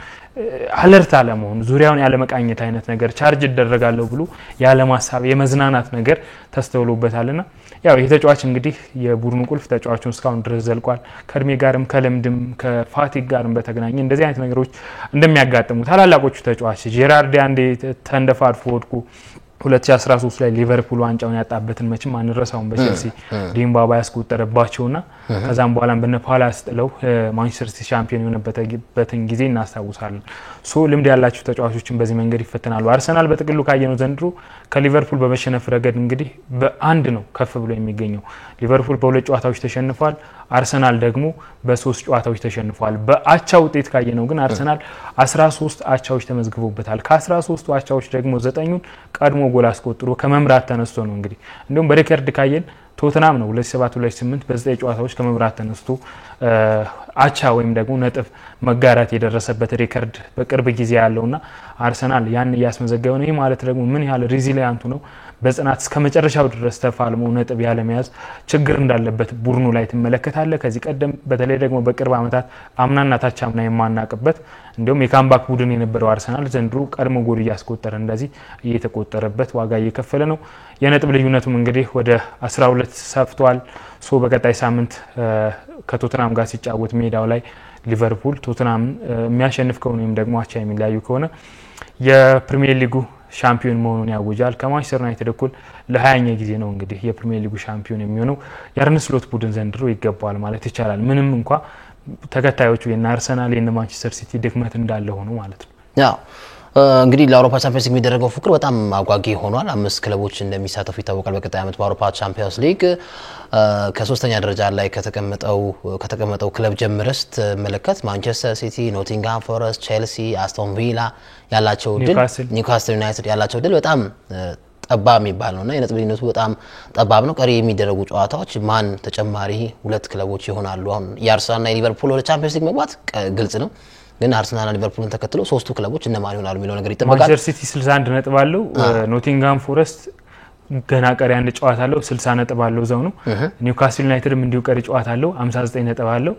አለርት አለመሆን ዙሪያውን ያለ መቃኘት አይነት ነገር ቻርጅ ይደረጋለሁ ብሎ ያለ ማሳብ የመዝናናት ነገር ተስተውሎበታልና ያው የተጫዋች እንግዲህ የቡድኑ ቁልፍ ተጫዋቹን እስካሁን ድረስ ዘልቋል። ከእድሜ ጋርም ከልምድም ከፋቲግ ጋርም በተገናኘ እንደዚህ አይነት ነገሮች እንደሚያጋጥሙ ታላላቆቹ ተጫዋች ጄራርድ አንዴ ተንደፋድፎ ወድቁ 2013 ላይ ሊቨርፑል ዋንጫውን ያጣበትን መቼም አንረሳውም። በቼልሲ ዲምባባ ያስቆጠረባቸውና ከዛም በኋላም በነፓላስ ጥለው ማንቸስተር ሲቲ ሻምፒዮን የሆነበትን ጊዜ እናስታውሳለን። ልምድ ያላቸው ተጫዋቾችን በዚህ መንገድ ይፈተናሉ። አርሰናል በጥቅሉ ካየነው ዘንድሮ ከሊቨርፑል በመሸነፍ ረገድ እንግዲህ በአንድ ነው ከፍ ብሎ የሚገኘው። ሊቨርፑል በሁለት ጨዋታዎች ተሸንፏል። አርሰናል ደግሞ በ3 ጨዋታዎች ተሸንፏል። በአቻ ውጤት ካየነው ግን አርሰናል 13 አቻዎች ተመዝግቦበታል። ከ13ቱ አቻዎች ደግሞ 9ኙን ቀድሞ ጎል አስቆጥሮ ከመምራት ተነስቶ ነው። እንግዲህ እንደውም በሪከርድ ካየን ቶተናም ነው 2728 በ9 ጨዋታዎች ከመምራት ተነስቶ አቻ ወይም ደግሞ ነጥብ መጋራት የደረሰበት ሪከርድ በቅርብ ጊዜ ያለውና አርሰናል ያን ያስመዘገበው ነው። ይሄ ማለት ደግሞ ምን ያህል ሪዚሊያንቱ ነው በጽናት እስከ መጨረሻው ድረስ ተፋልሞ ነጥብ ያለ መያዝ ችግር እንዳለበት ቡድኑ ላይ ተመለከታለ። ከዚህ ቀደም በተለይ ደግሞ በቅርብ አመታት አምናና ታቻምና የማናቀበት እንደውም የካምባክ ቡድን የነበረው አርሰናል ዘንድሮ ቀድሞ ጎል ያስቆጠረ እንደዚህ እየተቆጠረበት ዋጋ እየከፈለ ነው። የነጥብ ልዩነቱም እንግዲህ ወደ 12 ሰፍቷል። በቀጣይ ሳምንት ከቶተናም ጋር ሲጫወት ሜዳው ላይ ሊቨርፑል ቶተናም የሚያሸንፍ ከሆነ ወይም ደግሞ አቻ የሚለያዩ ከሆነ የፕሪሚየር ሊጉ ሻምፒዮን መሆኑን ያውጃል። ከማንቸስተር ዩናይትድ እኩል ለ20ኛ ጊዜ ነው እንግዲህ የፕሪሚየር ሊጉ ሻምፒዮን የሚሆነው። የአርነ ስሎት ቡድን ዘንድሮ ይገባዋል ማለት ይቻላል። ምንም እንኳን ተከታዮቹ የና አርሰናል የና ማንቸስተር ሲቲ ድክመት እንዳለ ሆኖ ማለት ነው። ያው እንግዲህ ለአውሮፓ ቻምፒየንስ ሊግ የሚደረገው ፉክክር በጣም አጓጊ ሆኗል። 5 ክለቦች እንደሚሳተፉ ይታወቃል። በቀጣይ ዓመት በአውሮፓ ቻምፒየንስ ሊግ ከ3ኛ ደረጃ ላይ ከተቀመጠው ክለብ ጀምረስ ተመለከት ማንቸስተር ሲቲ፣ ኖቲንግሃም ፎረስት፣ ቼልሲ፣ አስቶን ቪላ ያላቸው ድል ኒውካስትል ዩናይትድ ያላቸው ድል በጣም ጠባብ የሚባል ነውና የነጥብ ልዩነቱ በጣም ጠባብ ነው። ቀሪ የሚደረጉ ጨዋታዎች ማን ተጨማሪ 2 ክለቦች ይሆናሉ። አሁን የአርሰናልና የሊቨርፑል ወደ ቻምፒየንስ ሊግ መግባት ግልጽ ነው። ግን አርሰናልና ሊቨርፑልን ተከትሎ 3ቱ ክለቦች እነማን ይሆናሉ የሚለው ነገር ይጠበቃል። ማንቸስተር ሲቲ 61 ነጥብ አለው። ኖቲንግሃም ፎረስት ገና ቀሪ አንድ ጨዋታ አለው 60 ነጥብ አለው ዘው ነው። ኒውካስትል ዩናይትድም እንዲሁ ቀሪ ጨዋታ አለው 59 ነጥብ አለው።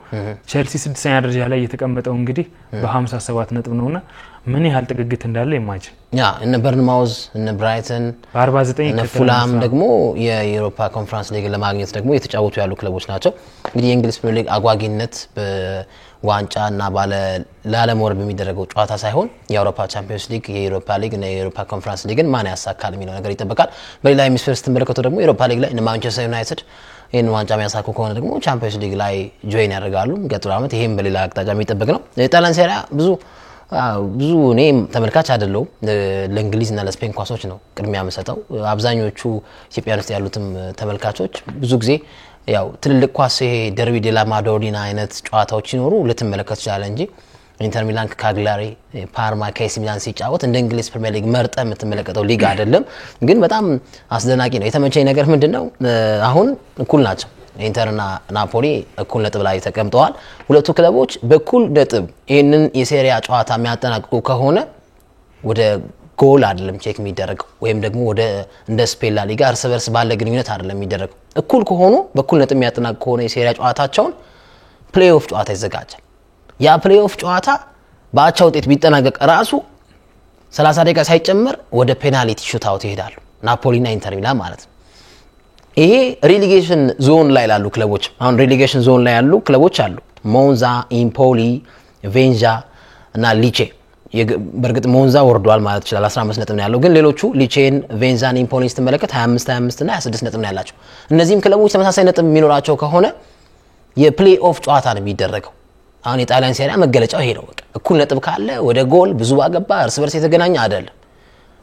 ቼልሲ 6ኛ ደረጃ ላይ የተቀመጠው እንግዲህ በ57 ነጥብ ነውና ምን ያህል ጥግግት እንዳለ ኢማጂን እነ በርንማውዝ እነ ብራይተን በ49 እነ ፉላም ደግሞ የዩሮፓ ኮንፈረንስ ሊግ ለማግኘት ደግሞ የተጫወቱ ያሉ ክለቦች ናቸው። እንግዲህ የእንግሊዝ ፕሪሚየር ሊግ አጓጊነት በዋንጫና ለዓለምወርድ በሚደረገው ጨዋታ ሳይሆን የአውሮፓ ቻምፒየንስ ሊግ የዩሮፓ ሊግ እና የዩሮፓ ኮንፈረንስ ሊግን ማን ያሳካል የሚለው ነገር ይጠበቃል። በሌላ ሄሚስፌር ስትመለከቱ ደግሞ የዩሮፓ ሊግ ላይ እነ ማንቸስተር ዩናይትድ ይህን ዋንጫ የሚያሳኩ ከሆነ ደግሞ ቻምፒየንስ ሊግ ላይ ጆይን ያደርጋሉ የሚቀጥለው ዓመት። ይሄም በሌላ አቅጣጫ የሚጠበቅ ነው። የጣሊያን ሴሪያ ብዙ እኔ ተመልካች አይደለሁም። ለእንግሊዝና ለስፔን ኳሶች ነው ቅድሚያ የምሰጠው። አብዛኞቹ ኢትዮጵያ ውስጥ ያሉትም ተመልካቾች ብዙ ጊዜ ያው ትልልቅ ኳስ ይሄ ደርቢ ዴላ ማዶሪና አይነት ጨዋታዎች ሲኖሩ ልትመለከቱ ይችላል እንጂ ኢንተር ሚላን ከካግላሪ፣ ፓርማ ከኤሲ ሚላን ሲጫወት እንደ እንግሊዝ ፕሪሚየር ሊግ መርጠ የምትመለከተው ሊግ አይደለም። ግን በጣም አስደናቂ ነው። የተመቸኝ ነገር ምንድነው አሁን እኩል ናቸው። ኢንተርና ናፖሊ እኩል ነጥብ ላይ ተቀምጠዋል። ሁለቱ ክለቦች በኩል ነጥብ ይሄንን የሴሪያ ጨዋታ የሚያጠናቅቁ ከሆነ ወደ ጎል አይደለም ቼክ የሚደረገው ወይም ደግሞ ወደ እንደ ስፔን ላ ሊጋ እርስ በርስ ባለ ግንኙነት አይደለም የሚደረገው። እኩል ከሆኑ በኩል ነጥብ የሚያጠናቅቁ ከሆነ የሴሪያ ጨዋታቸውን ፕሌይኦፍ ጨዋታ ይዘጋጃል። ያ ፕሌይኦፍ ጨዋታ በአቻ ውጤት ቢጠናቀቅ ራሱ 30 ደቂቃ ሳይጨመር ወደ ፔናልቲ ሹታውት ይሄዳሉ ናፖሊና ኢንተር ሚላን ማለት ነው። ይሄ ሪሊጌሽን ዞን ላይ ያሉ ክለቦች አሁን ሪሊጌሽን ዞን ላይ ያሉ ክለቦች አሉ። ሞንዛ፣ ኢምፖሊ፣ ቬንዣ እና ሊቼ። በርግጥ ሞንዛ ወርዷል ማለት ይችላል 15 ነጥብ ነው ያለው። ግን ሌሎቹ ሊቼን፣ ቬንዛን፣ ኢምፖሊን ስትመለከት 25 እና 26 ነጥብ ነው ያላቸው። እነዚህም ክለቦች ተመሳሳይ ነጥብ የሚኖራቸው ከሆነ የፕሌይ ኦፍ ጨዋታ ነው የሚደረገው። አሁን የጣሊያን ሴሪያ መገለጫው ይሄ ነው። በቃ እኩል ነጥብ ካለ ወደ ጎል ብዙ ባገባ እርስ በርስ የተገናኘ አይደለም።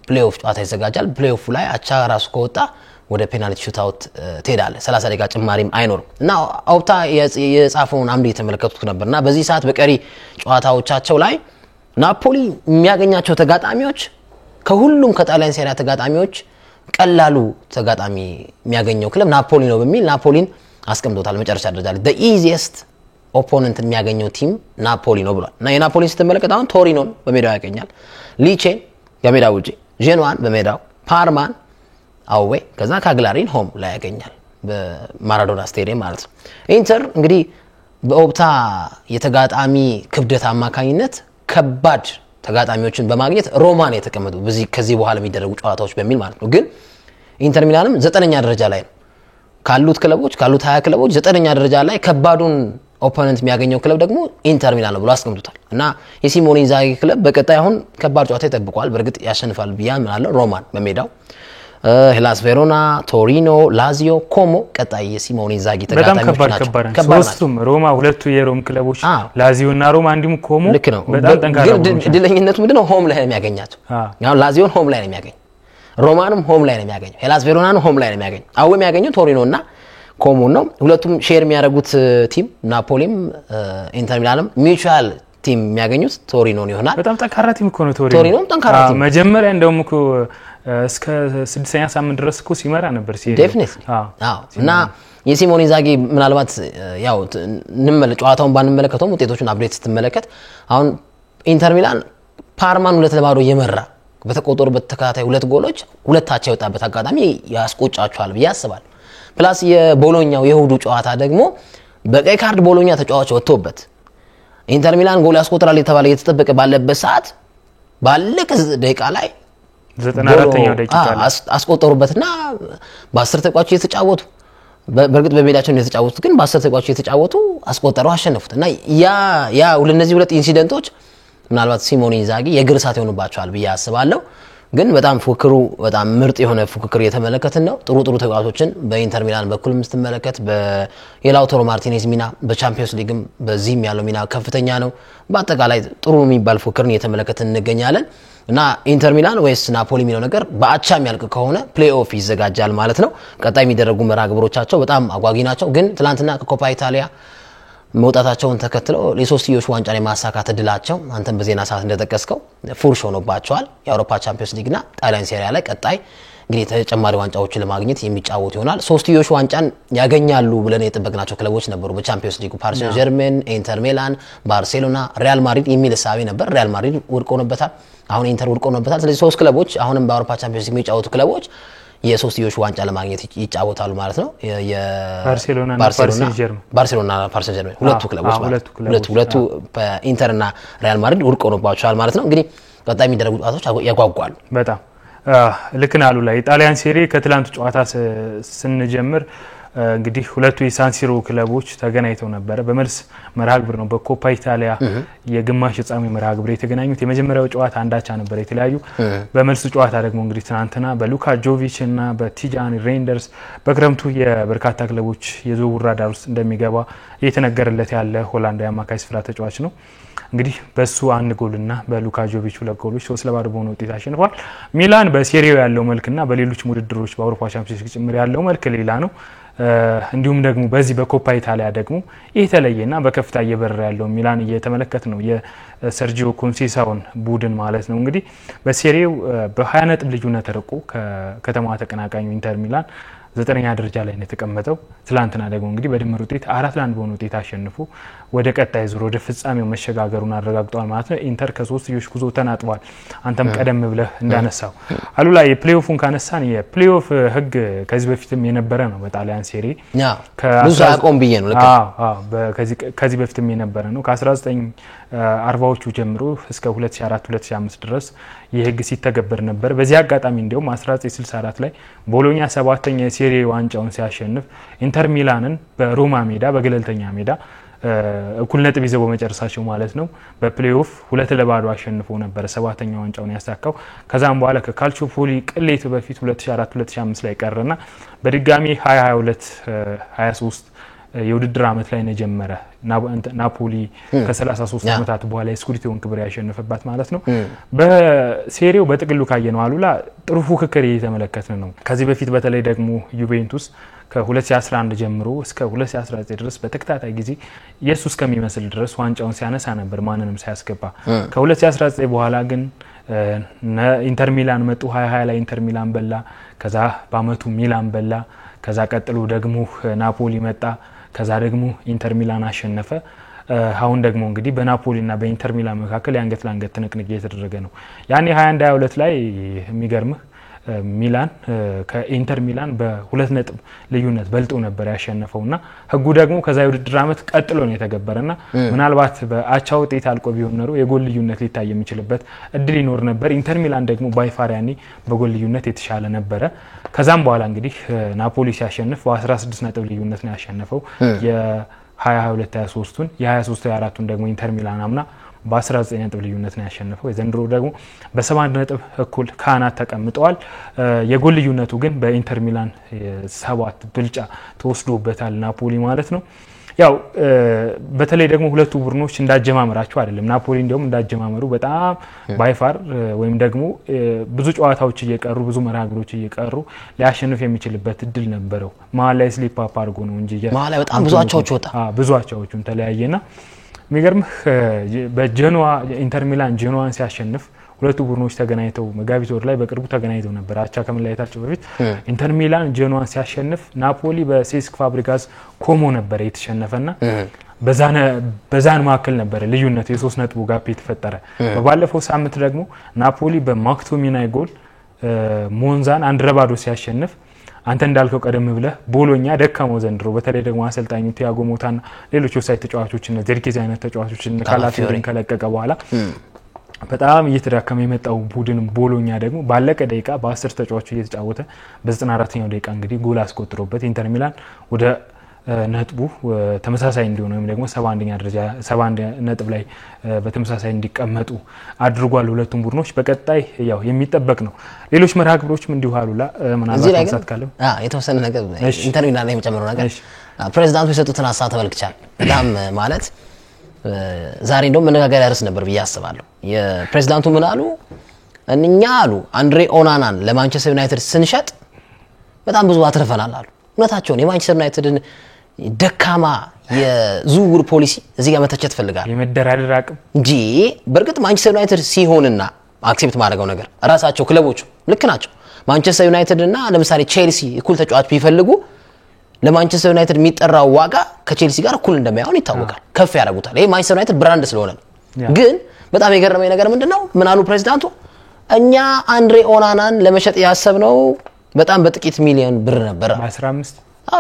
ፕሌይ ኦፍ ጨዋታ ይዘጋጃል። ፕሌይ ኦፍ ላይ አቻ ራሱ ከወጣ ወደ ፔናልቲ ሹታውት ትሄዳለ። 30 ደቂቃ ጭማሪም አይኖርም እና አውታ የጻፈውን አምድ እየተመለከቱት ነበርና በዚህ ሰዓት በቀሪ ጨዋታዎቻቸው ላይ ናፖሊ የሚያገኛቸው ተጋጣሚዎች ከሁሉም ከጣሊያን ሴሪያ ተጋጣሚዎች ቀላሉ ተጋጣሚ የሚያገኘው ክለብ ናፖሊ ነው በሚል ናፖሊን አስቀምጦታል መጨረሻ ደረጃ ላይ the easiest opponent የሚያገኘው ቲም ናፖሊ ነው ብሏል። እና የናፖሊን ስትመለከት አሁን ቶሪኖን በሜዳው ያገኛል፣ ሊቼን ከሜዳ ውጪ ጄኖዋን በሜዳው ፓርማን አዌ ከዛ ካግላሪን ሆም ላይ ያገኛል በማራዶና ስቴዲየም ማለት ነው። ኢንተር እንግዲህ በኦፕታ የተጋጣሚ ክብደት አማካኝነት ከባድ ተጋጣሚዎችን በማግኘት ሮማን የተቀመጡ ከዚህ በኋላ የሚደረጉ ጨዋታዎች በሚል ማለት ነው። ግን ኢንተር ሚላንም 9ኛ ደረጃ ላይ ነው ካሉት 20 ክለቦች 9ኛ ደረጃ ላይ ከባዱን ኦፖነንት የሚያገኘው ክለብ ደግሞ ኢንተር ሚላን ነው ብሎ አስቀምጡታል። እና የሲሞኔ ኢንዛጊ ክለብ በቀጣይ አሁን ከባድ ጨዋታ ይጠብቋል። በእርግጥ ያሸንፋል ብያ ምናለው ሮማን በሜዳው ሄላስ ቬሮና፣ ቶሪኖ፣ ላዚዮ፣ ኮሞ ቀጣይ የሲሞኔ ኢንዛጊ ተጋጣሚዎች ናቸው። ከባድ ሶስቱም ሮማ ሁለቱ የሮም ክለቦች ላዚዮ እና ሮማ እንዲሁም ኮሞ በጣም ጠንካራ ነው። ድለኝነቱ ምንድነው? ሆም ላይ ነው የሚያገኛቸው። ያው ላዚዮን ሆም ላይ ነው የሚያገኘው፣ ሮማንም ሆም ላይ ነው የሚያገኘው፣ ሄላስ ቬሮናንም ሆም ላይ ነው የሚያገኘው። አው የሚያገኘው ቶሪኖ እና ኮሞ ነው። ሁለቱም ሼር የሚያደርጉት ቲም ናፖሊም ኢንተር ሚላንም ሚቹአል ቲም የሚያገኙት ቶሪኖን ይሆናል። በጣም ጠንካራ ቲም እኮ ነው ቶሪኖም ጠንካራ ቲም መጀመሪያ እንደውም እኮ እስከ 6ኛ ሳምንት ድረስ እኮ ሲመራ ነበር ሲሄድ ዴፊኒትሊ እና የሲሞኔ ኢንዛጊ ምናልባት ያው ጨዋታውን ባንመለከተውም ውጤቶቹን አፕዴት ስትመለከት አሁን ኢንተር ሚላን ፓርማን 2-0 እየመራ በተቆጠሩበት ተከታታይ 2 ጎሎች ሁለታቸው የወጣበት አጋጣሚ ያስቆጫቸዋል ብዬ አስባለሁ። ፕላስ የቦሎኛው የሁዱ ጨዋታ ደግሞ በቀይ ካርድ ቦሎኛ ተጫዋች ወጥቶበት ኢንተር ሚላን ጎል ያስቆጥራል የተባለ እየተጠበቀ ባለበት ሰዓት ባለቀ ደቂቃ ላይ 94ኛው ደቂቃ ላይ አስቆጠሩበትና በ10 ተጫዋቾች እየተጫወቱ በእርግጥ በሜዳቸው ነው የተጫወቱት፣ ግን በ10 ተጫዋቾች እየተጫወቱ አስቆጠረው አሸነፉት። እና ያ እነዚህ ሁለት ኢንሲደንቶች ምናልባት ሲሞኔ ኢንዛጊ የእግር እሳት ይሆኑባቸዋል ብዬ አስባለሁ። ግን በጣም ፉክክሩ በጣም ምርጥ የሆነ ፉክክር እየተመለከትን ነው። ጥሩ ተጫዋቾችን በኢንተር ሚላን በኩል ምስትመለከት በላውታሮ ማርቲኔዝ ሚና በቻምፒየንስ ሊግም በዚህም ያለው ሚና ከፍተኛ ነው። በአጠቃላይ ጥሩ የሚባል ፉክክርን እየተመለከትን እንገኛለን። እና ኢንተር ሚላን ወይስ ናፖሊ የሚለው ነገር በአቻ የሚያልቅ ከሆነ ፕሌይኦፍ ይዘጋጃል ማለት ነው። ቀጣይ የሚደረጉ መርሃ ግብሮቻቸው በጣም አጓጊ ናቸው። ግን ትላንትና ከኮፓ ኢታሊያ መውጣታቸውን ተከትለው ለሶስትዮሽ ዋንጫን የማሳካት እድላቸው አንተም በዜና ሰዓት እንደተጠቀስከው ፉርሽ ሆኖባቸዋል። የአውሮፓ ቻምፒየንስ ሊግና ጣሊያን ሴሪያ ላይ ቀጣይ እንግዲህ ተጨማሪ ዋንጫዎችን ለማግኘት የሚጫወቱ ይሆናል። ሶስትዮሽ ዋንጫን ያገኛሉ ብለን የጠበቅናቸው ክለቦች ነበሩ በቻምፒየንስ ሊጉ ፓሪስ ሴን ጀርሜን፣ ኢንተር ሚላን፣ ባርሴሎና፣ ሪያል ማድሪድ የሚል ሐሳብ ነበር። ሪያል ማድሪድ ወድቆ ሆነበታል። አሁን ኢንተር ወድቆ ሆነበታል። ስለዚህ 3 ክለቦች አሁንም በአውሮፓ ቻምፒየንስ ሊግ የሚጫወቱ ክለቦች የሶስትዮሽ ዋንጫ ለማግኘት ይጫወታሉ ማለት ነው። ባርሴሎና ፓሪስ ሴን ጀርሜን ሁለቱ ክለቦች ሁለቱ በኢንተርና ሪያል ማድሪድ ወድቆ ሆነባቸዋል ማለት ነው። እንግዲህ ቀጣይ የሚደረጉ ጨዋታዎች ያጓጓሉ በጣም ልክና አሉ ላይ ጣሊያን ሴሪ ከትላንቱ ጨዋታ ስንጀምር እንግዲህ ሁለቱ የሳንሲሮ ክለቦች ተገናኝተው ነበር። በመልስ መርሃ ግብር ነው በኮፓ ኢታሊያ የግማሽ ፍጻሜ መርሃ ግብር የተገናኙት። የመጀመሪያው ጨዋታ አንዳቻ ነበር የተለያዩ። በመልስ ጨዋታ ደግሞ እንግዲህ ትናንትና በሉካ ጆቪች እና በቲጃኒ ሬንደርስ በክረምቱ የበርካታ ክለቦች የዝውውር ራዳር ውስጥ እንደሚገባ እየተነገረለት ያለ ሆላንዳዊ አማካይ ስፍራ ተጫዋች ነው። እንግዲህ በሱ 1 ጎልና በሉካ ጆቪች 2 ጎሎች 3-0 በሆነ ውጤት አሸንፏል። ሚላን በሴሪያው ያለው መልክና በሌሎች ውድድሮች በአውሮፓ ቻምፒየንስ ሊግ ጭምር ያለው መልክ ሌላ ነው። እንዲሁም ደግሞ በዚህ በኮፓ ኢታሊያ ደግሞ የተለየና በከፍታ እየበረረ ያለው ሚላን እየተመለከተ ነው። የሰርጂዮ ኮንሴሳውን ቡድን ማለት ነው። እንግዲህ በሴሪያው በ20 ነጥብ ልዩነት ተርቆ ከከተማዋ ተቀናቃኙ ኢንተር ሚላን 9ኛ ደረጃ ላይ ነው የተቀመጠው። ትላንትና ደግሞ እንግዲህ በድምር ውጤት 4-1 በሆነ ውጤት አሸንፎ ወደ ቀጣይ ዙር ወደ ፍጻሜው መሸጋገሩን አረጋግጧል ማለት ነው። ኢንተር ከ3ዮሽ ጉዞ ተናጥቧል። አንተም ቀደም ብለህ እንዳነሳው አሉላ የፕሌይኦፉን ካነሳን የፕሌይኦፍ ህግ ከዚህ በፊትም የነበረ ነው በጣሊያን ሴሪ ብዙ አቆም ብዬ ነው ለካ ከዚህ በፊትም የነበረ ነው ከ1940ዎቹ ጀምሮ እስከ 2004-2005 ድረስ የህግ ሲተገበር ነበር። በዚህ አጋጣሚ እንደውም 1964 ላይ ቦሎኛ 7ኛ የሴሪ ዋንጫውን ሲያሸንፍ ኢንተር ሚላንን በሮማ ሜዳ በገለልተኛ ሜዳ እኩል ነጥብ ይዘው በመጨረሳቸው ማለት ነው በፕሌይኦፍ 2-0 አሸንፎ ነበር 7ኛ ዋንጫውን ያሳካው። ከዛም በኋላ ከካልቾፖሊ ቅሌት በፊት 2004-2005 ላይ ቀረና በድጋሚ 2022-23 የውድድር አመት ላይ ነው ጀመረ ናፖሊ ከ33 አመታት በኋላ የስኩዲቶን ክብር ያሸነፈባት ማለት ነው። በሴሪው በጥቅሉ ካየነው አሉላ ጥሩ ፉክክር እየተመለከትን ነው። ከዚህ በፊት በተለይ ደግሞ ዩቬንቱስ ከ2011 ጀምሮ እስከ 2019 ድረስ በተከታታይ ጊዜ ኢየሱስ ከሚመስል ድረስ ዋንጫውን ሲያነሳ ነበር ማንንም ሳያስገባ። ከ2019 በኋላ ግን ኢንተር ሚላን መጡ። 2020 ላይ ኢንተር ሚላን በላ። ከዛ በአመቱ ሚላን በላ። ከዛ ቀጥሎ ደግሞ ናፖሊ መጣ። ከዛ ደግሞ ኢንተር ሚላን አሸነፈ። አሁን ደግሞ እንግዲህ በናፖሊና በኢንተር ሚላን መካከል ያንገት ለአንገት ትንቅንቅ እየተደረገ ነው። ያኔ 21-22 ላይ የሚገርምህ ሚላን ከኢንተር ሚላን በ2 ነጥብ ልዩነት በልጦ ነበር ያሸነፈውና ህጉ ደግሞ ከዛ የውድድር አመት ቀጥሎ ነው የተገበረና ምናልባት በአቻ ውጤት አልቆ ቢሆን ነው የጎል ልዩነት ሊታይ የሚችልበት እድል ይኖር ነበር። ኢንተር ሚላን ደግሞ ባይፋር ያኔ በጎል ልዩነት የተሻለ ነበረ። ከዛም በኋላ እንግዲህ ናፖሊ ሲያሸንፍ በ16 ነጥብ ልዩነት ነው ያሸነፈው የ22-23ቱን የ23-24ቱን ደግሞ ኢንተር ሚላን አምና በ19 ነጥብ ልዩነት ነው ያሸነፈው። የዘንድሮ ደግሞ በ7 ነጥብ እኩል ካናት ተቀምጠዋል። የጎል ልዩነቱ ግን በኢንተር ሚላን 7 ብልጫ ተወስዶበታል ናፖሊ ማለት ነው። ያው በተለይ ደግሞ ሁለቱ ቡድኖች እንዳጀማመራቸው አይደለም። ናፖሊ እንደውም እንዳጀማመሩ በጣም ባይፋር ወይም ደግሞ ብዙ ጨዋታዎች እየቀሩ ብዙ መርሃግብሮች እየቀሩ ሊያሸንፍ የሚችልበት እድል ነበረው። መሀል ላይ ስሊፕ አፕ አድርጎ ነው እንጂ መሀል ላይ በጣም ብዙ አቻዎች ወጣ። ብዙ አቻዎቹን ተለያየና የሚገርምህ በጀኖዋ ኢንተር ሚላን ጀኖዋን ሲያሸንፍ ሁለቱ ቡድኖች ተገናኝተው መጋቢት ወር ላይ በቅርቡ ተገናኝተው ነበር አቻ ከመለያየታቸው በፊት። ኢንተር ሚላን ጀኖዋን ሲያሸንፍ ናፖሊ በሴስክ ፋብሪጋስ ኮሞ ነበር የተሸነፈና በዛን መካከል ነበር ልዩነት የ3 ነጥብ ጋፕ የተፈጠረ። በባለፈው ሳምንት ደግሞ ናፖሊ በማክቶሚናይ ጎል ሞንዛን 1-0 ሲያሸንፍ አንተ እንዳልከው ቀደም ብለህ ቦሎኛ ደካማው ዘንድሮ በተለይ ደግሞ አሰልጣኙ ቲያጎ ሞታና ሌሎች ወሳኝ ተጫዋቾችን ዘርኪዝ አይነት ተጫዋቾችን ካላፊዮሪን ከለቀቀ በኋላ በጣም እየተዳከመ የመጣው ቡድን ቦሎኛ ደግሞ ባለቀ ደቂቃ በ10 ተጫዋቾች እየተጫወተ በ94ኛው ደቂቃ እንግዲህ ጎል አስቆጥሮበት ኢንተር ሚላን ወደ ነጥቡ ተመሳሳይ እንዲሆን ወይም ደግሞ 71 ነጥብ ላይ በተመሳሳይ እንዲቀመጡ አድርጓል ሁለቱም ቡድኖች። በቀጣይ ያው የሚጠበቅ ነው። ሌሎች መርሃ ግብሮችም እንዲሁ አሉላ ምናልባት ማንሳት ካለ የተወሰነ ነገር ኢንተር ሚላን ላይ የጨመረው ነገር ፕሬዝዳንቱ የሰጡትን ሀሳብ ተመልክቻለሁ። በጣም ማለት ዛሬ እንደውም መነጋገሪያ ርዕስ ነበር ብዬ አስባለሁ። የፕሬዝዳንቱ ምን አሉ? እኛ አሉ አንድሬ ኦናናን ለማንቸስተር ዩናይትድ ስንሸጥ በጣም ብዙ አትርፈናል አሉ። እውነታቸውን የማንቸስተር ዩናይትድን ደካማ የዝውውር ፖሊሲ እዚህ ጋር መተቸት ፈልጋል። የመደራደር አቅም እንጂ በርግጥ ማንቸስተር ዩናይትድ ሲሆንና አክሴፕት ማድረገው ነገር ራሳቸው ክለቦቹ ልክ ናቸው። ማንቸስተር ዩናይትድ እና ለምሳሌ ቼልሲ እኩል ተጫዋች ቢፈልጉ ለማንቸስተር ዩናይትድ የሚጠራው ዋጋ ከቼልሲ ጋር እኩል እንደማይሆን ይታወቃል። ከፍ ያደርጉታል። ይሄ ማንቸስተር ዩናይትድ ብራንድ ስለሆነ ነው። ግን በጣም የገረመኝ ነገር ምንድነው? ምን አሉ ፕሬዝዳንቱ? እኛ አንድሬ ኦናናን ለመሸጥ ያሰብነው በጣም በጥቂት ሚሊዮን ብር ነበር።